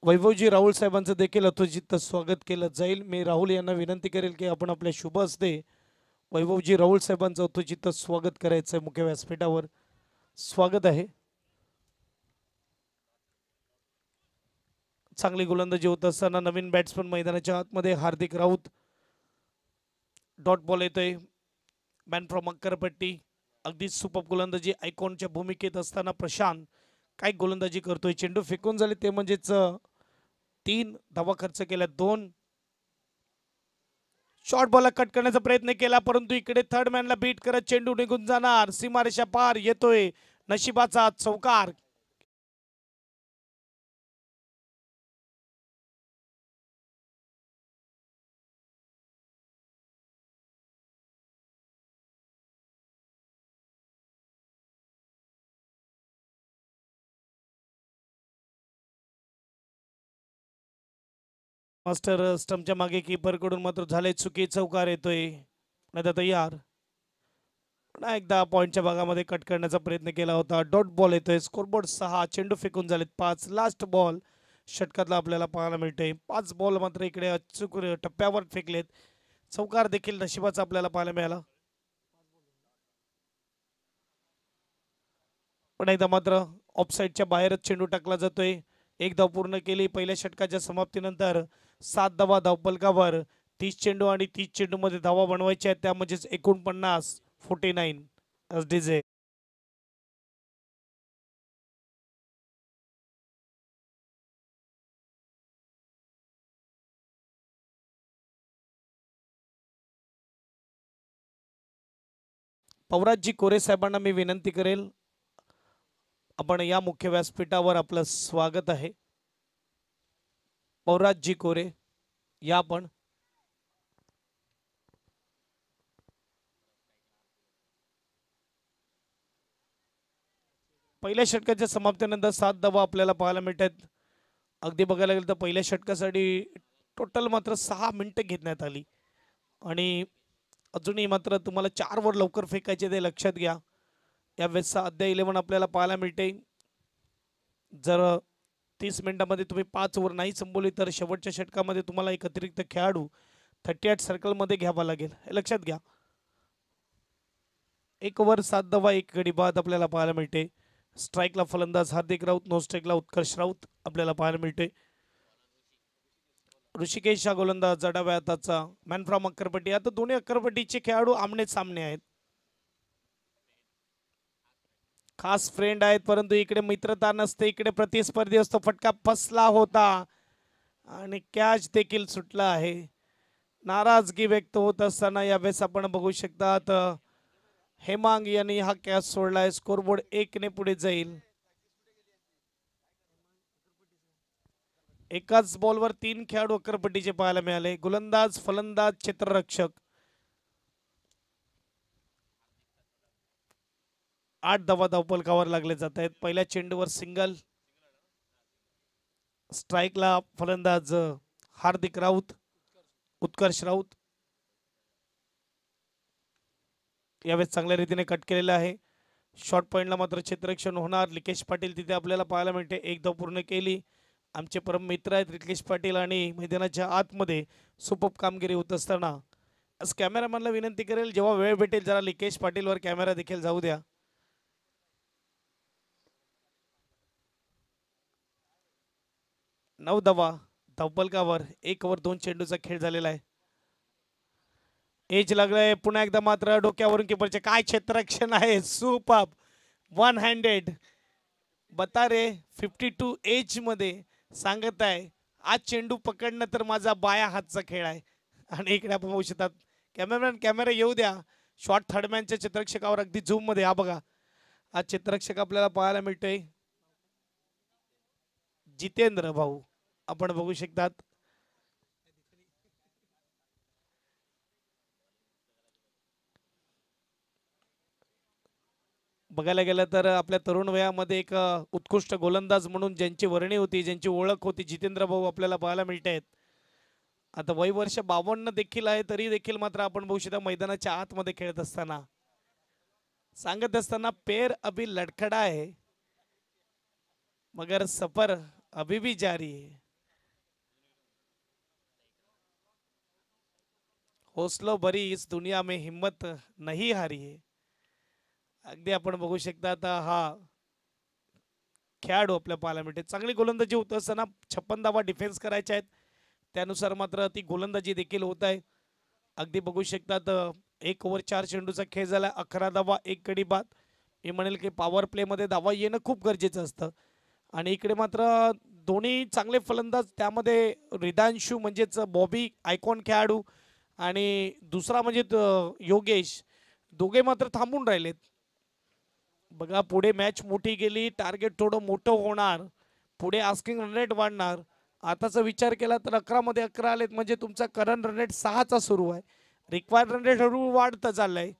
वैभवजी राहुल साहेबांचं देखील यथोचित स्वागत केलं जाईल. मी राहुल यांना विनंती करेल की आपण आपल्या शुभ हस्ते वैभवजी राहुल साहेबांचं यथोचित स्वागत करायचं मुख्य व्यासपीठावर. स्वागत आहे. चांगली गोलंदाजी होत असताना नवीन बॅट्समन मैदानाच्या आतमध्ये हार्दिक राऊत. डॉट बॉल येतोय मॅन फ्रॉम अक्करपट्टी. अगदी सुपर गोलंदाजी आयकॉनच्या भूमिकेत असताना प्रशांत काय गोलंदाजी करतोय. चेंडू फेकून झाले ते म्हणजेच 3 धावा खर्च केल्या. 2 शॉर्ट बॉलला कट करण्याचा प्रयत्न केला परंतु इकडे थर्ड मॅनला बीट करत चेंडू निघून जाणार. सीमारेषा पार येतोय नशिबाचा चौकार. मास्टर स्टंपच्या मागे कीपर कडून मात्र झाले चुकी. चौकार येतोय तयार. पुन्हा एकदा पॉइंटच्या भागामध्ये कट करण्याचा प्रयत्न केला होता. डॉट बॉल येतोय. स्कोरबोर्ड 6. चेंडू फेकून झालेत 5. लास्ट बॉल षटकातला आपल्याला पाहायला मिळतोय. 5 बॉल मात्र इकडे अचूक टप्प्यावर फेकलेत. चौकार देखील नशिबाचा आपल्याला पाहायला मिळाला. पण एकदा मात्र ऑफसाईडच्या बाहेरच चेंडू टाकला जातोय. 1 धाव पूर्ण केली पहिल्या षटकाच्या समाप्तीनंतर. 7 धावा धावफलकावर. 30 चेंडू आणि 30 चेंडू मध्ये धावा बनवायच्या आहेत. त्या म्हणजेच 49 49 एसडीजे. पवराजजी कोरे साहेबांना मी विनंती करेल आपण या मुख्य व्यासपीठावर आपलं स्वागत आहे. पवराजजी कोरे या आपण. पहिल्या षटकाच्या समाप्तीनंतर 7 धावा आपल्याला पाहायला मिळतात. अगदी बघायला गेलं तर पहिल्या षटकासाठी टोटल मात्र 6 मिनिटं घेण्यात आली आणि अजूनही मात्र तुम्हाला 4 वर लवकर फेकायचे ते लक्षात घ्या. यावेळेस अध्याय 11 आपल्याला पाहायला मिळते. जर 30 मिनिटांमध्ये तुम्ही 5 ओव्हर नाही संपवली तर शेवटच्या षटकामध्ये तुम्हाला एक अतिरिक्त खेळाडू 38 सर्कलमध्ये घ्यावा लागेल हे लक्षात घ्या. 1 ओव्हर 7 धावा 1 गडी बाद आपल्याला पाहायला मिळते. स्ट्राईकला फलंदाज हार्दिक राऊत. नो स्ट्राईकला उत्कर्ष राऊत आपल्याला पाहायला मिळते. ऋषिकेश हा गोलंदाज डाव्या हाताचा मॅन फ्रॉम अक्करपट्टी. आता दोन्ही अक्करपट्टीचे खेळाडू आमने सामने आहेत. खास फ्रेंड आहेत परंतु इकडे मित्रता नसते. इकडे प्रतिस्पर्धी असतो. फटका फसला होता आणि कॅच देखील सुटला आहे. नाराजगी व्यक्त होत असताना यावेळेस आपण बघू शकतात हेमांग यांनी हा कॅच सोडलाय. स्कोरबोर्ड 1 ने पुढे जाईल. एकाच बॉलवर 3 खेळाडू अक्करपट्टीचे पाहायला मिळाले. गोलंदाज फलंदाज क्षेत्ररक्षक. 8 धावा धावफलकावर लागले जात आहेत. पहिल्या चेंडूवर सिंगल. स्ट्राईकला फलंदाज हार्दिक राऊत. उत्कर्ष राऊत यावेळेस चांगल्या रीतीने कट केलेला आहे. शॉर्ट पॉइंटला मात्र क्षेत्ररक्षण होणार. लिकेश पाटील तिथे आपल्याला पाहायला मिळते. 1 धाव पूर्ण केली. आमचे परम मित्र आहेत लिकेश पाटील आणि मैदानाच्या आतमध्ये सुपर कामगिरी होत असताना कॅमेरामॅनला विनंती करेल जेव्हा वेळ भेटेल जरा लिकेश पाटीलवर कॅमेरा देखील जाऊ द्या. 9 धावा धावफलकावर. 1 ओव्हर 2 चेंडूचा खेळ झालेला आहे. एज लागलाय पुन्हा एकदा मात्र डोक्यावरून कीपरचे काय क्षेत्ररक्षण आहे. सुपर 1 हँडेड बता रे 52 एज मध्ये सांगत आहे. आज चेंडू पकडणं तर माझा बाया हातचा खेळ आहे. आणि इकडे आपण बघू शकतात कॅमेरामॅन कॅमेरा येऊ द्या. शॉर्ट थर्डमॅनच्या चित्ररक्षकावर अगदी झूम मध्ये हा बघा. आज चित्ररक्षक आपल्याला पाहायला मिळतोय. जितेंद्र भाऊ आपण बघू शकतात. बघायला गेलं तर आपल्या तरुण वयामध्ये एक उत्कृष्ट गोलंदाज म्हणून ज्यांची वर्णी होती, ज्यांची ओळख होती, जितेंद्र भाऊ आपल्याला पाहायला मिळत आहेत. आता वय वर्ष 52 देखील आहे, तरी देखील मात्र आपण बघू शकता मैदानाच्या आतमध्ये खेळत असताना सांगत असताना पेर अभी लडखडा है मगर सफर अभी भी जारी है. हौसलो भरी इस दुनिया में हिम्मत नहीं हारी है. अगदी आपण बघू शकता आता हा खेळाडू आपल्या पाहायला मिळते. चांगली गोलंदाजी होत असताना 56 धावा डिफेन्स करायच्या आहेत. त्यानुसार मात्र ती गोलंदाजी देखील होत आहे. अगदी बघू शकतात 1 ओव्हर 4 चेंडूचा खेळ झाला. 11 धावा 1 गडी बाद. मी म्हणेल की पॉवर प्लेमध्ये धावा येणं खूप गरजेचं असतं. आणि इकडे मात्र दोन्ही चांगले फलंदाज, त्यामध्ये रिदांशू म्हणजेच बॉबी आयकॉन खेळाडू आणि दुसरा म्हणजे योगेश, दोघे मात्र थांबून राहिलेत. बघा पुढे मॅच मोठी गेली, टार्गेट थोडं मोठं होणार, पुढे आस्किंग रन रेट वाढणार. आताचा विचार केला तर 11 मध्ये 11 आलेत म्हणजे तुमचा करंट रन रेट 6चा सुरू आहे. रिक्वायर्ड रन रेट हळूहळू वाढतं चाललंय.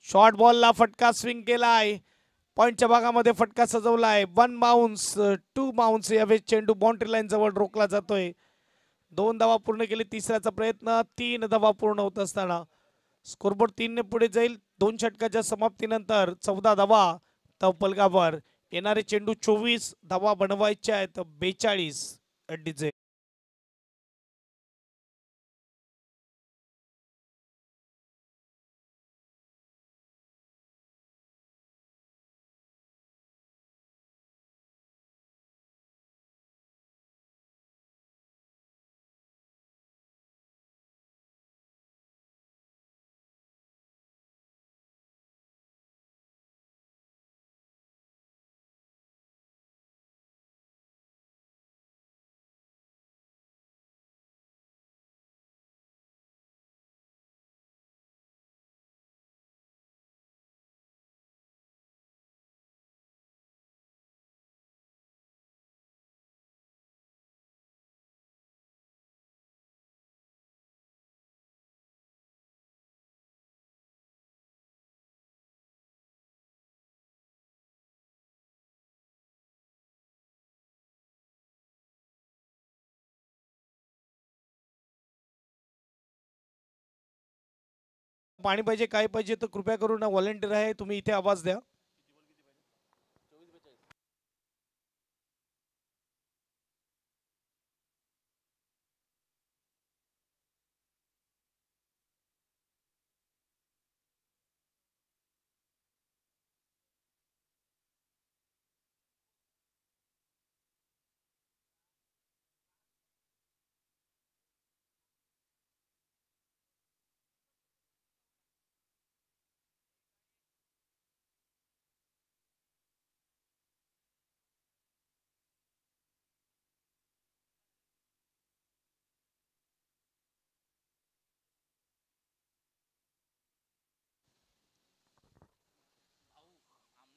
शॉर्ट बॉलला फटका स्विंग केलाय, पॉइंटच्या भागामध्ये फटका सजवलाय. 1 बाउन्स 2 बाउन्स यावेळी चेंडू बाउंड्री लाईन जवळ रोखला जातोय. 2 धावा पूर्ण केली. तिसऱ्याचा प्रयत्न, 3 धावा पूर्ण होत असताना स्कोरबोर्ड 3 ने पुढे जाईल. 2 षटकाच्या समाप्तीनंतर 14 धावा तपलगावर. येणारे चेंडू 24 धावा बनवायचे आहेत, 42 अड्डीचे. पाणी पाहिजे, काय पाहिजे तर कृपया करून व्हॉलेंटियर आहे, तुम्ही इथे आवाज द्या.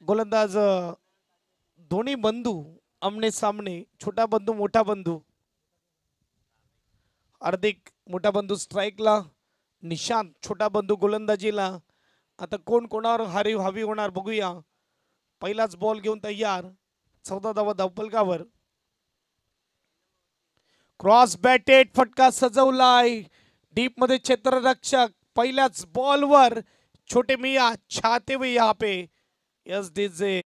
गोलंदाज दोन्ही बंधू आमने सामने, छोटा बंधू मोठा बंधू. हार्दिक मोठा बंधू स्ट्राईकला, निशांत छोटा बंधू गोलंदाजीला. आता कोण कोणावर हावी होणार बघूया. पहिलाच बॉल घेऊन तयार. 14 धावा धावपलकावर. क्रॉस बॅटेड फटका सजवलाय. डीप मध्ये क्षेत्ररक्षक पहिल्याच बॉलवर. छोटे मिया छाते हुए यहाँ पे. यस डीजे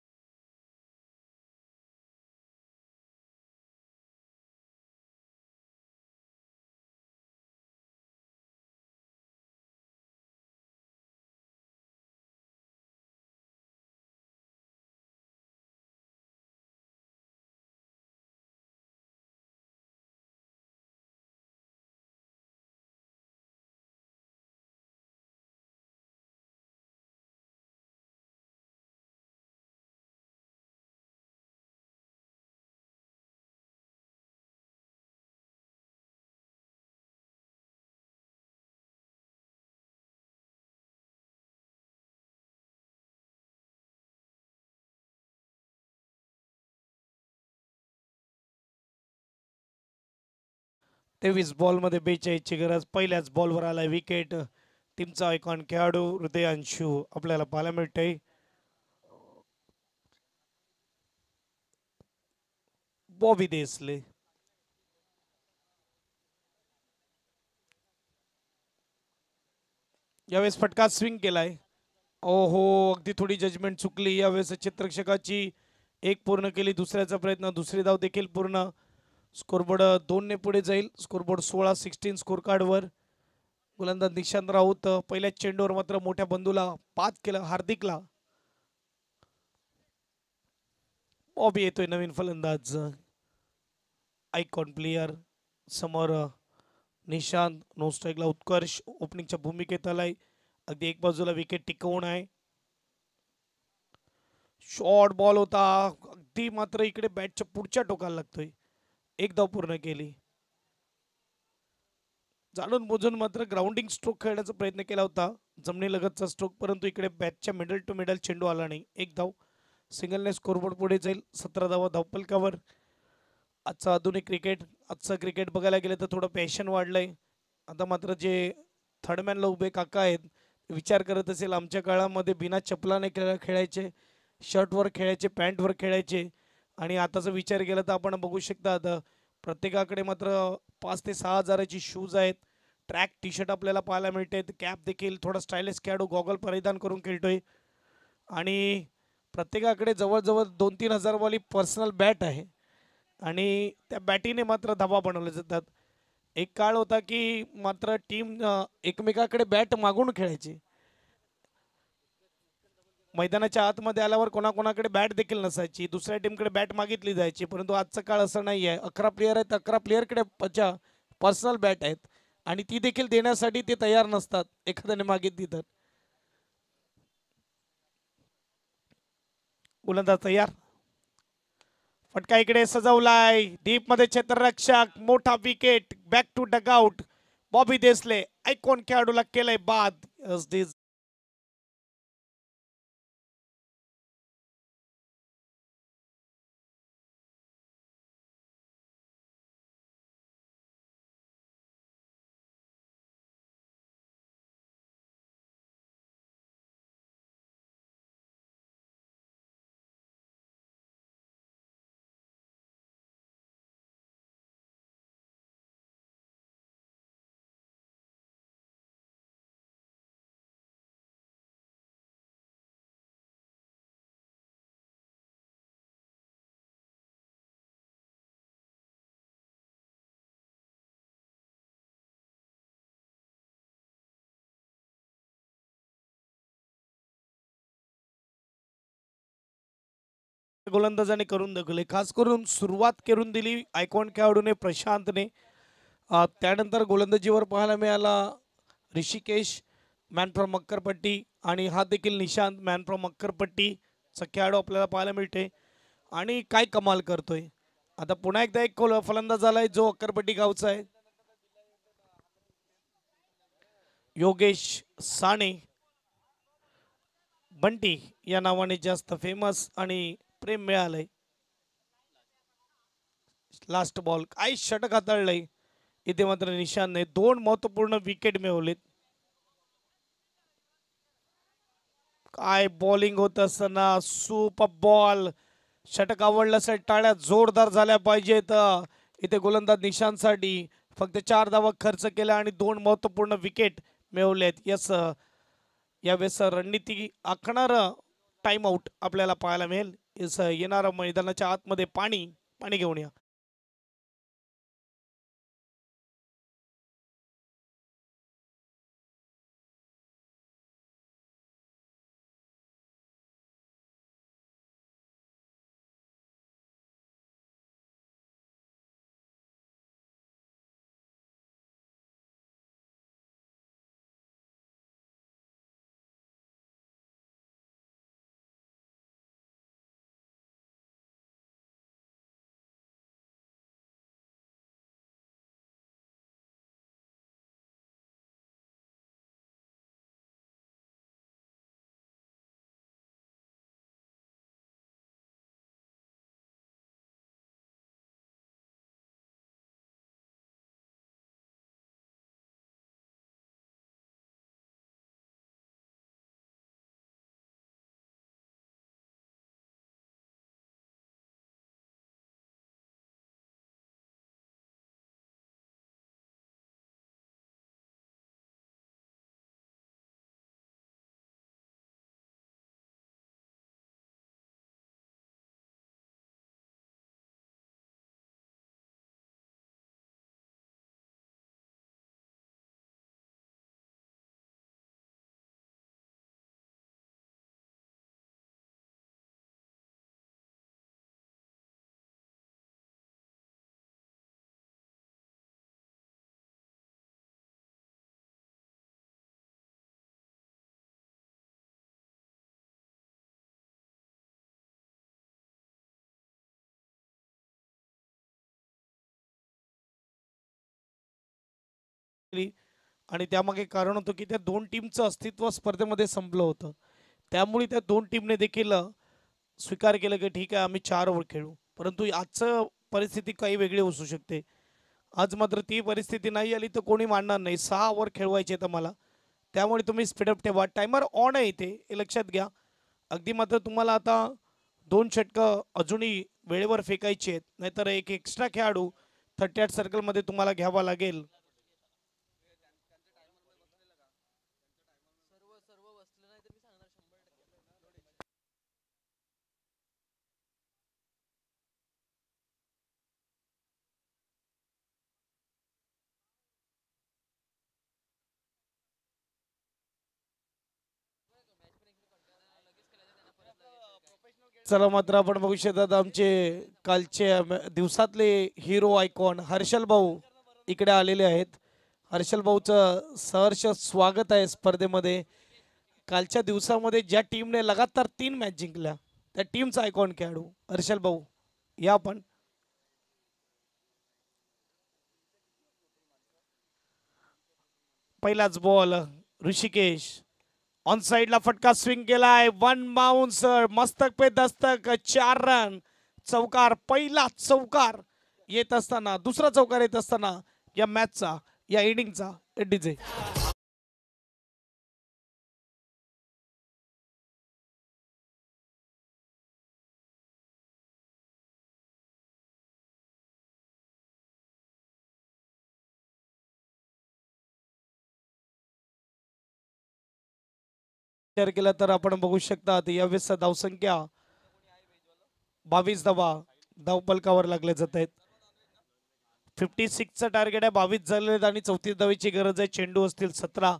23 बॉलमध्ये 42ची गरज. पहिल्याच बॉलवर आलाय विकेट. टीमचा आयकॉन खेळाडू हृदयांशू आपल्याला पाहायला मिळतोय. बॉबी देसले यावेळेस फटका स्विंग केलाय. ओहो, अगदी थोडी जजमेंट चुकली यावेळेस. चित्ररक्षकाची एक पूर्ण केली, दुसऱ्याचा प्रयत्न, दुसरी धाव देखील पूर्ण. स्कोरबोर्ड 2 ने पुढे जाईल. स्कोरबोर्ड 16-16 स्कोर कार्डवर. गोलंदाज निशांत राऊत पहिल्याच चेंडूवर मात्र मोठ्या बंधूला पाच केलं. हार्दिकला. बॉबी येतोय नवीन फलंदाज. आयकॉन प्लेयर समोर निशांत. नो स्ट्राईकला उत्कर्ष ओपनिंगच्या भूमिकेत आलाय. अगदी एक बाजूला विकेट टिकवून आहे. शॉर्ट बॉल होता अगदी, मात्र इकडे बॅटच्या पुढच्या टोकाला लागतोय. एक धाव पूर्ण केली. जाणून बुजून मात्र ग्राउंडिंग स्ट्रोक खेळण्याचा प्रयत्न केला होता, जमिनीलगतचा स्ट्रोक, परंतु इकडे बॅटच्या मिडल टू मिडल चेंडू आला नाही. एक धाव. सिंगलने स्कोरबोर्ड पुढे जाईल. 17 धावा धावपलकावर. आजचं आधुनिक क्रिकेट, आजचं क्रिकेट बघायला गेलं तर थोडं पॅशन वाढलंय. आता मात्र जे थर्डमॅनला उभे काका आहेत, विचार करत असेल आमच्या काळामध्ये बिना चपलाने खेळायचे, शर्टवर खेळायचे, पॅन्टवर खेळायचे. आणि आताचा विचार केला तर आपण बघू शकता आता प्रत्येकाकडे मात्र 5 ते 6 हजाराची शूज आहेत. ट्रॅक टी शर्ट आपल्याला पाहायला मिळते. कॅप देखील थोडा स्टायलिश खेळाडू गॉगल परिधान करून खेळतोय. आणि प्रत्येकाकडे जवळजवळ 2-3 हजारवाली पर्सनल बॅट आहे. आणि त्या बॅटीने मात्र धावा बनवले जातात. एक काळ होता की मात्र टीम एकमेकाकडे बॅट मागून खेळायची. मैदानाच्या आतमध्ये आल्यावर कोणाकोणाकडे बॅट देखील नसायची, दुसऱ्या टीमकडे बॅट मागितली जायची. परंतु आजचा काळ असं नाही आहे. 11 प्लेयर आहेत, 11 प्लेयरकडे पर्सनल बॅट आहेत. आणि ती देखील देण्यासाठी ते तयार नसतात एखाद्याने मागितली तर. गोलंदाज तयार. फटका इकडे सजवलाय डीप मध्ये. क्षेत्ररक्षक मोठा wicket. Back to dugout. Bobby Desale icon खेळाडूला केलंय बाद. गोलंदाजाने करून दाखवले, खास करून सुरुवात करून दिली आयकॉन खेळाडूने प्रशांतने. त्यानंतर गोलंदाजीवर पाहायला मिळाला ऋषिकेश मॅन फ्रॉम मक्करपट्टी. आणि हा देखील निशांत मॅन फ्रॉम मक्करपट्टीचा खेळाडू आपल्याला पाहायला मिळते. आणि काय कमाल करतोय. आता पुन्हा एकदा एक फलंदाज आलाय जो अक्करपट्टी गावचा आहे. योगेश साने, बंटी या नावाने जास्त फेमस आणि प्रेम मिळालंय. लास्ट बॉल काय षटक हाताळलंय इथे मात्र निशांतने. 2 महत्वपूर्ण विकेट मिळवलेत. काय बॉलिंग होत असताना सुपर बॉल. षटक आवडलं असेल टाळ्या जोरदार झाल्या पाहिजेत इथे गोलंदाज निशांतसाठी. फक्त 4 धावा खर्च केल्या आणि 2 महत्वपूर्ण विकेट मिळवलेत. यस, यावेळेस रणनीती आखणार टाइम आउट आपल्याला पाहायला मिळेल. यस, येणारा मैदानाच्या आतमध्ये पाणी घेऊन या. आणि त्यामागे कारण होतं की त्या दोन टीमचं अस्तित्व स्पर्धेमध्ये संपलं होतं. त्यामुळे त्या दोन टीमने देखील स्वीकार केलं की ठीक आहे आम्ही 4 ओव्हर खेळू. परंतु आजचं परिस्थिती काही वेगळी असू शकते. आज मात्र ती परिस्थिती नाही आली तर कोणी मानणार नाही. 6 ओव्हर खेळवायचे आहेत आम्हाला. त्यामुळे तुम्ही स्पीडअप ठेवा. टायमर ऑन आहे इथे हे लक्षात घ्या. अगदी मात्र तुम्हाला आता 2 षटकं अजूनही वेळेवर फेकायची आहेत. नाहीतर एक एक्स्ट्रा खेळाडू 38 सर्कलमध्ये तुम्हाला घ्यावा लागेल. चला मात्र आपण बघू शकतात आमचे कालचे दिवसातले हिरो आयकॉन हर्षल भाऊ इकडे आलेले आहेत. हर्षल भाऊचं सहर्ष स्वागत आहे स्पर्धेमध्ये. कालच्या दिवसामध्ये ज्या टीमने लगातार 3 मॅच जिंकल्या त्या टीमचा आयकॉन खेळाडू हर्षल भाऊ या आपण. पहिलाच बॉल ऋषिकेश ऑन साइडला फटका स्विंग केलाय. 1 बाउन्सर मस्तक पे दस्तक 4 रन. चौकार पहिला चौकार येत असताना दुसरा चौकार येत असताना या मॅचचा या इनिंगचा डीजे विचार केला तर आपण बघू शकता यावेळेस धावसंख्या 22 धावा धावपलकावर लागले जात आहेत. 56चं टार्गेट आहे. 22 झालेत आणि 34 धावेची गरज आहे. चेंडू असतील 17.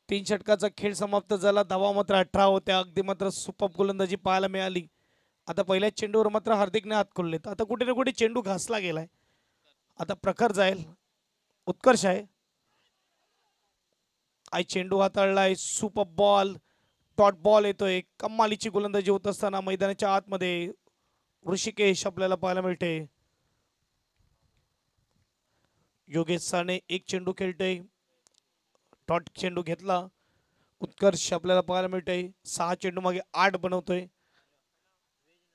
3 षटकाचा खेळ समाप्त झाला. धावा मात्र 18 होत्या. अगदी मात्र सुपर गोलंदाजी पाहायला मिळाली. आता पहिल्याच चेंडूवर मात्र हार्दिकने हात खोललेत. आता कुठे ना कुठे चेंडू घासला गेलाय. आता प्रखर जाईल. उत्कर्ष आहे. आई चेंडू हाताळलाय. सुपर बॉल डॉट बॉल येतोय. कमालीची गोलंदाजी होत असताना मैदानाच्या आतमध्ये ऋषिकेश आपल्याला पाहायला मिळते. योगेश साने एक चेंडू खेळतोय. डॉट चेंडू घेतला. उत्कर्ष आपल्याला पाहायला मिळतोय. 6 चेंडू मागे 8 बनवतोय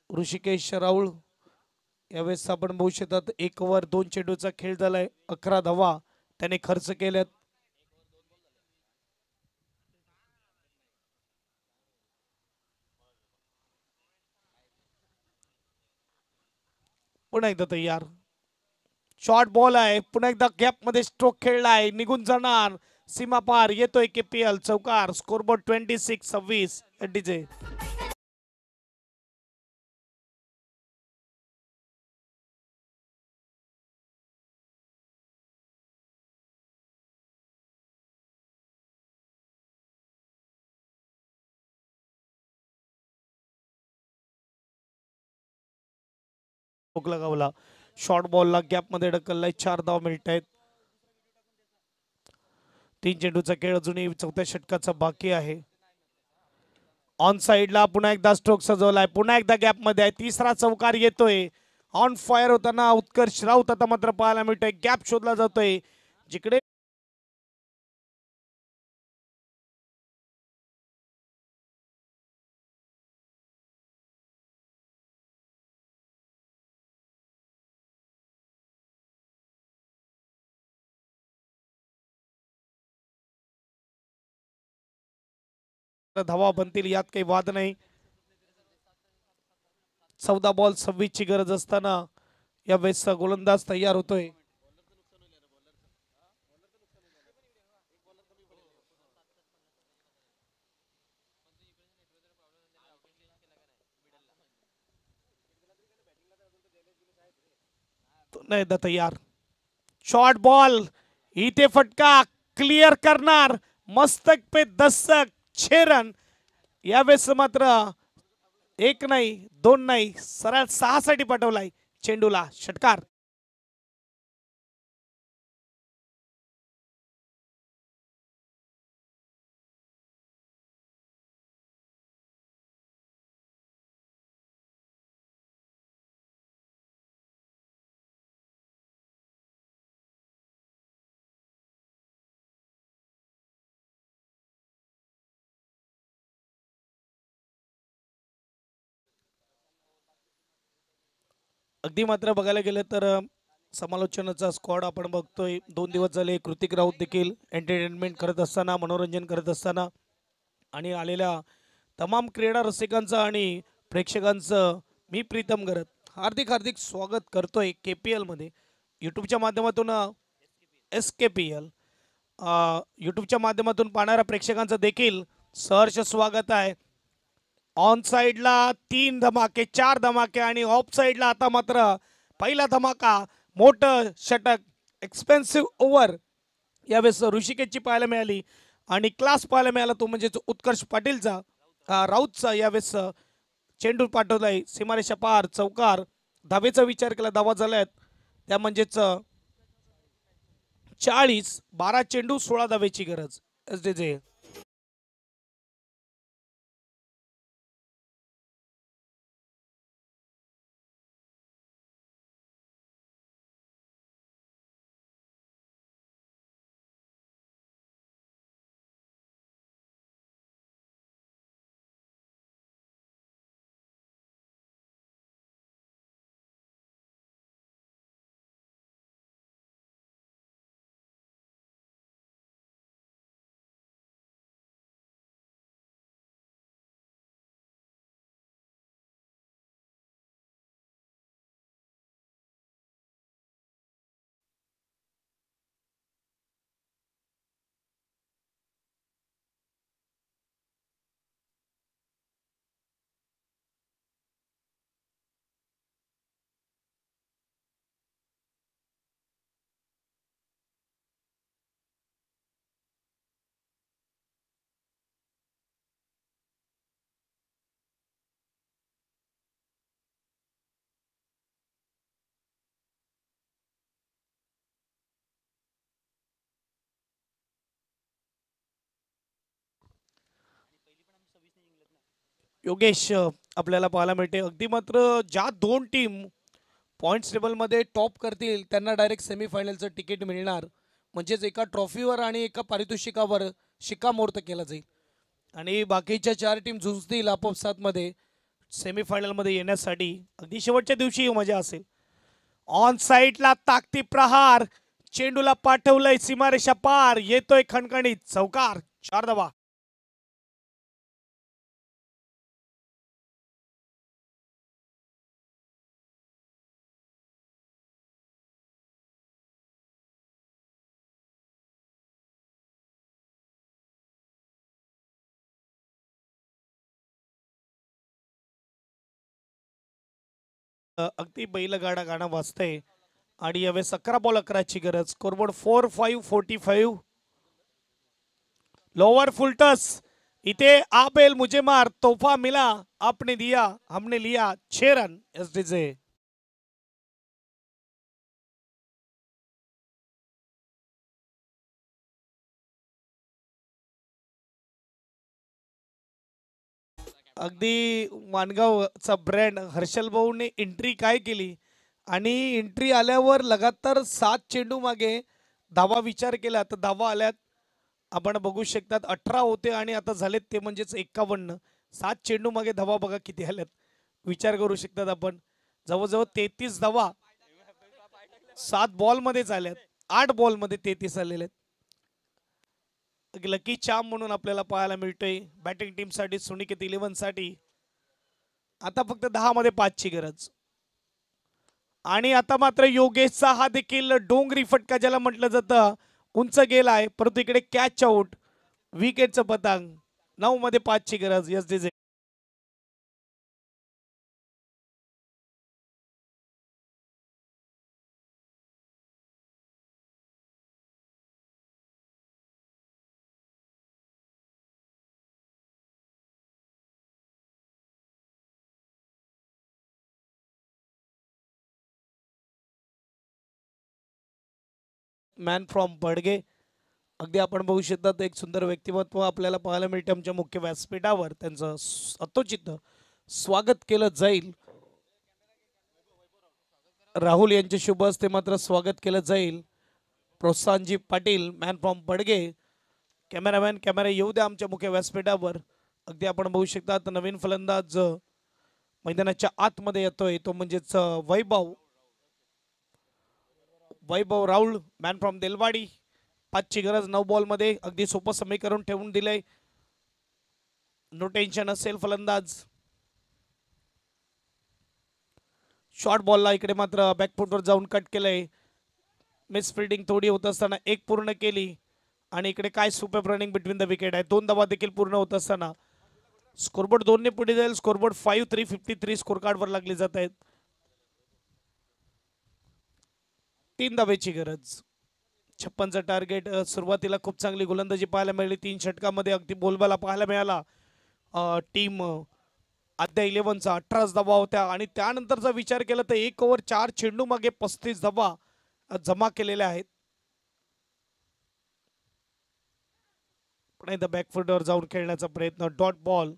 ऋषिकेश राहुल. यावेळेस आपण बघू शकतात 1 ओव्हर 2 चेंडूचा खेळ झालाय. 11 धावा त्याने खर्च केल्यात. पुन्हा एकदा तयार. शॉर्ट बॉल आहे. पुन्हा एकदा गॅप मध्ये स्ट्रोक खेळलाय. निघून जाणार सीमा पार येतोय केपीएल चौकार. Scoreboard 26-26 DJ. लगावला शॉर्ट बॉलला गॅप मध्ये ढकललाय. 4 धाव मिळत आहेत. 3 चेंडूचा खेळ अजूनही 4थ्या षटकाचा बाकी आहे. ऑन साइडला पुन्हा एकदा स्ट्रोक सजवलाय. पुन्हा एकदा गॅप मध्ये आहे. तिसरा चौकार येतोय. ऑन फायर होताना उत्कर्ष राऊत आता मात्र पाहायला मिळतोय. गॅप शोधला जातोय जिकडे धावा बनतील यात काही वाद नाही. 14 बॉल 26 ची गरज असताना या वेळेसचा गोलंदाज तयार होतोय. नाही तयार. शॉर्ट बॉल इथे फटका क्लिअर करणार. मस्तक पे दस्तक 6 रन. यावेळेस मात्र 1 नाही 2 नाही सरळ 6 साठी पाठवलाय चेंडूला. षटकार. अगदी मात्र बघायला गेलं तर समालोचनाचा स्क्वॉड आपण बघतोय. 2 दिवस झाले कृतिक राऊत देखील एंटरटेनमेंट करत असताना, मनोरंजन करत असताना आणि आलेल्या तमाम क्रीडा रसिकांचं आणि प्रेक्षकांचं मी प्रीतम करत हार्दिक हार्दिक स्वागत करतोय KPL मध्ये. यूट्यूबच्या माध्यमातून SKPL यूट्यूबच्या माध्यमातून पाहणाऱ्या प्रेक्षकांचं देखील सहर्ष स्वागत आहे. ऑन साइडला 3 धमाके, 4 धमाके आणि ऑफ साइडला आता मात्र पहिला धमाका, मोठं षटक, एक्सपेन्सिव्ह ओव्हर यावेळेस ऋषिकेशची पाहायला मिळाली आणि क्लास पाहायला मिळाला तो म्हणजे उत्कर्ष पाटीलचा, राऊतचा. यावेळेस चेंडू पाठवलाय सीमारेषा पार, चौकार. धावेचा विचार केला, धावा झाल्यात त्या म्हणजेच 40. 12 चेंडू 16 धावेची गरज. SDJ योगेश आपल्याला पाहायला मिळते. अगदी मात्र ज्या 2 टीम पॉइंट्स टेबलमध्ये टॉप करतील त्यांना डायरेक्ट सेमीफायनलचं तिकीट मिळणार. म्हणजेच एका ट्रॉफीवर आणि एका पारितोषिकावर शिक्कामोर्तब केला जाईल आणि बाकीच्या 4 टीम झुंजतील आपोपसातमध्ये सेमीफायनलमध्ये येण्यासाठी. अगदी शेवटच्या दिवशी मजा असेल. ऑन साइडला ताकती प्रहार, चेंडूला पाठवलंय सीमारेषा पार, येतोय खणखणीत चौकार. 4 धावा. अगदी बैलगाडा गाणं वाजतंय आणि यावेळेस 11 बॉल 11ची गरज. स्कोरबोर्ड 4-5-45. लोअर फुलटस इथे आबेल मुझे मार, तोहफा मिला आपने दिया हमने लिया, 6 रन. SDJ अगदी मानगावचा ब्रँड हर्षल भाऊने एंट्री काय केली आणि एंट्री आल्यावर लगातार 7 चेंडू मागे धावा विचार केला तर धावा आल्यात. आपण बघू शकतात 18 होते आणि आता झालेत ते म्हणजेच 51. 7 चेंडू मागे धावा बघा किती आल्यात, विचार करू शकतात आपण. जवळजवळ 33 धावा 7 बॉल मध्ये झाल्यात. 8 बॉल मध्ये 33 आलेले आहेत. लकी चाम म्हणून आपल्याला पाहायला मिळतोय बॅटिंग टीम साठी, सुनिकेत 11 साठी. आता फक्त 10 मध्ये 5 ची गरज. आणि आता मात्र योगेशचा हा देखील डोंगरी फटका ज्याला म्हटलं जातं उंच गेलाय, परंतु इकडे कॅच आउट, विकेटचं पतंग. 9 मध्ये 5 ची गरज. SDJ man from Badge. अगदी आपण बघू शकतात एक सुंदर व्यक्तिमत्व आपल्याला पाहायला मिळते आमच्या मुख्य व्यासपीठावर. त्यांचं अतोचित स्वागत केलं जाईल. राहुल यांचे शुभ हस्ते मात्र स्वागत केलं जाईल. प्रोत्साहनजी पाटील मॅन फ्रॉम बडगे. कॅमेरामॅन कॅमेरा येऊ द्या आमच्या मुख्य व्यासपीठावर. अगदी आपण बघू शकता नवीन फलंदाज मैदानाच्या आतमध्ये येतोय तो म्हणजेच वैभव राहुल, मॅन फ्रॉम देलवाडी. 5ची गरज 9 बॉल मध्ये, अगदी सोपं समीकरण ठेवून दिलंय. नो टेन्शन असेल फलंदाज. शॉर्ट बॉलला इकडे मात्र बॅकफुटवर जाऊन कट केलंय. मिस फिल्डिंग थोडी होत असताना एक पूर्ण केली आणि इकडे काय super running between the wicket आहे. 2 धावा देखील पूर्ण होत असताना स्कोरबोर्ड 2 ने पुढे जाईल. स्कोरबोर्ड 5-3-53 स्कोर कार्डवर लागले जात आहेत. 3 धावेची गरज. 56चं टार्गेट. सुरुवातीला खूप चांगली गोलंदाजी पाहायला मिळाली. 3 षटकामध्ये अगदी बोलबाला पाहायला मिळाला. टीम आद्या 11चा 18 धावा होत्या आणि त्यानंतरचा विचार केला तर 1 ओव्हर 4 चेंडू मागे 35 धावा जमा केलेल्या आहेत. पुन्हा एकदा बॅकफुटवर जाऊन खेळण्याचा प्रयत्न. Dot ball.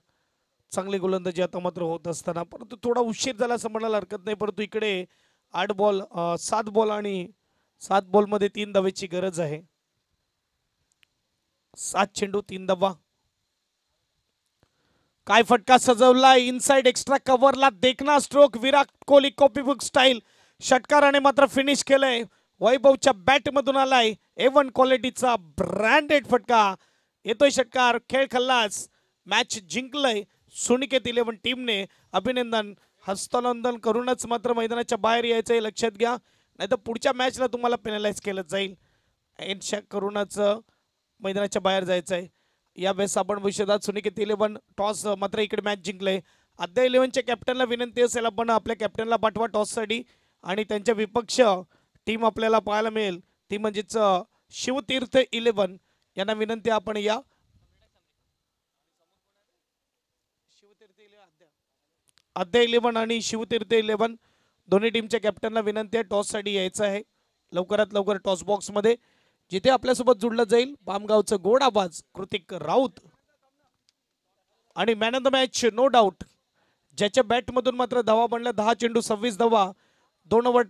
चांगली गोलंदाजी आता मात्र होत असताना, परंतु थोडा उशीर झाला असं म्हणायला हरकत नाही. परंतु इकडे 7 बॉल आणि 7 बॉलमध्ये 3 धावेची गरज आहे. 7 चेंडू 3 धावा. काय फटका सजवलाय इनसाइड एक्स्ट्रा कव्हरला. देखना stroke. Virat Kohli copybook style. षटकाराने मात्र फिनिश केलंय. वैभवच्या बॅट मधून आलाय A1 क्वालिटीचा ब्रँडेड फटका. येतोय षटकार. खेळ खल्लास. मॅच जिंकलंय सुनिकेत 11 टीमने. अभिनंदन. हस्तांदोलन करूनच मात्र मैदानाच्या बाहेर यायचंय, लक्षात घ्या, नाहीतर पुढच्या मॅचला तुम्हाला पेनलाइज केलं जाईल. एनशॅक करूनच मैदानाच्या बाहेर जायचंय. यावेळेस आपण भविष्यात सुनिकेत 11 टॉस मात्र इकडे मॅच जिंकले. आद्या 11च्या कॅप्टनला विनंती असेल आपण आपल्या कॅप्टनला पाठवा टॉससाठी आणि त्यांच्या विपक्ष टीम आपल्याला पाहायला मिळेल ती म्हणजेच शिवतीर्थ 11 यांना विनंती आपण या. आद्या 11 आणि शिवतीर्थ 11 दोन्ही टीमच्या कॅप्टनला विनंती आहे टॉससाठी यायचं आहे लवकरात लवकर टॉस बॉक्स मध्ये. जिथे आपल्यासोबत जुडलं जाईल बामगावचं गोड आवाज कृतिक राऊत आणि man of the match no doubt ज्याच्या बॅटमधून मात्र धावा बनल्या 10 चेंडू 26 धावा 2 ओव्हर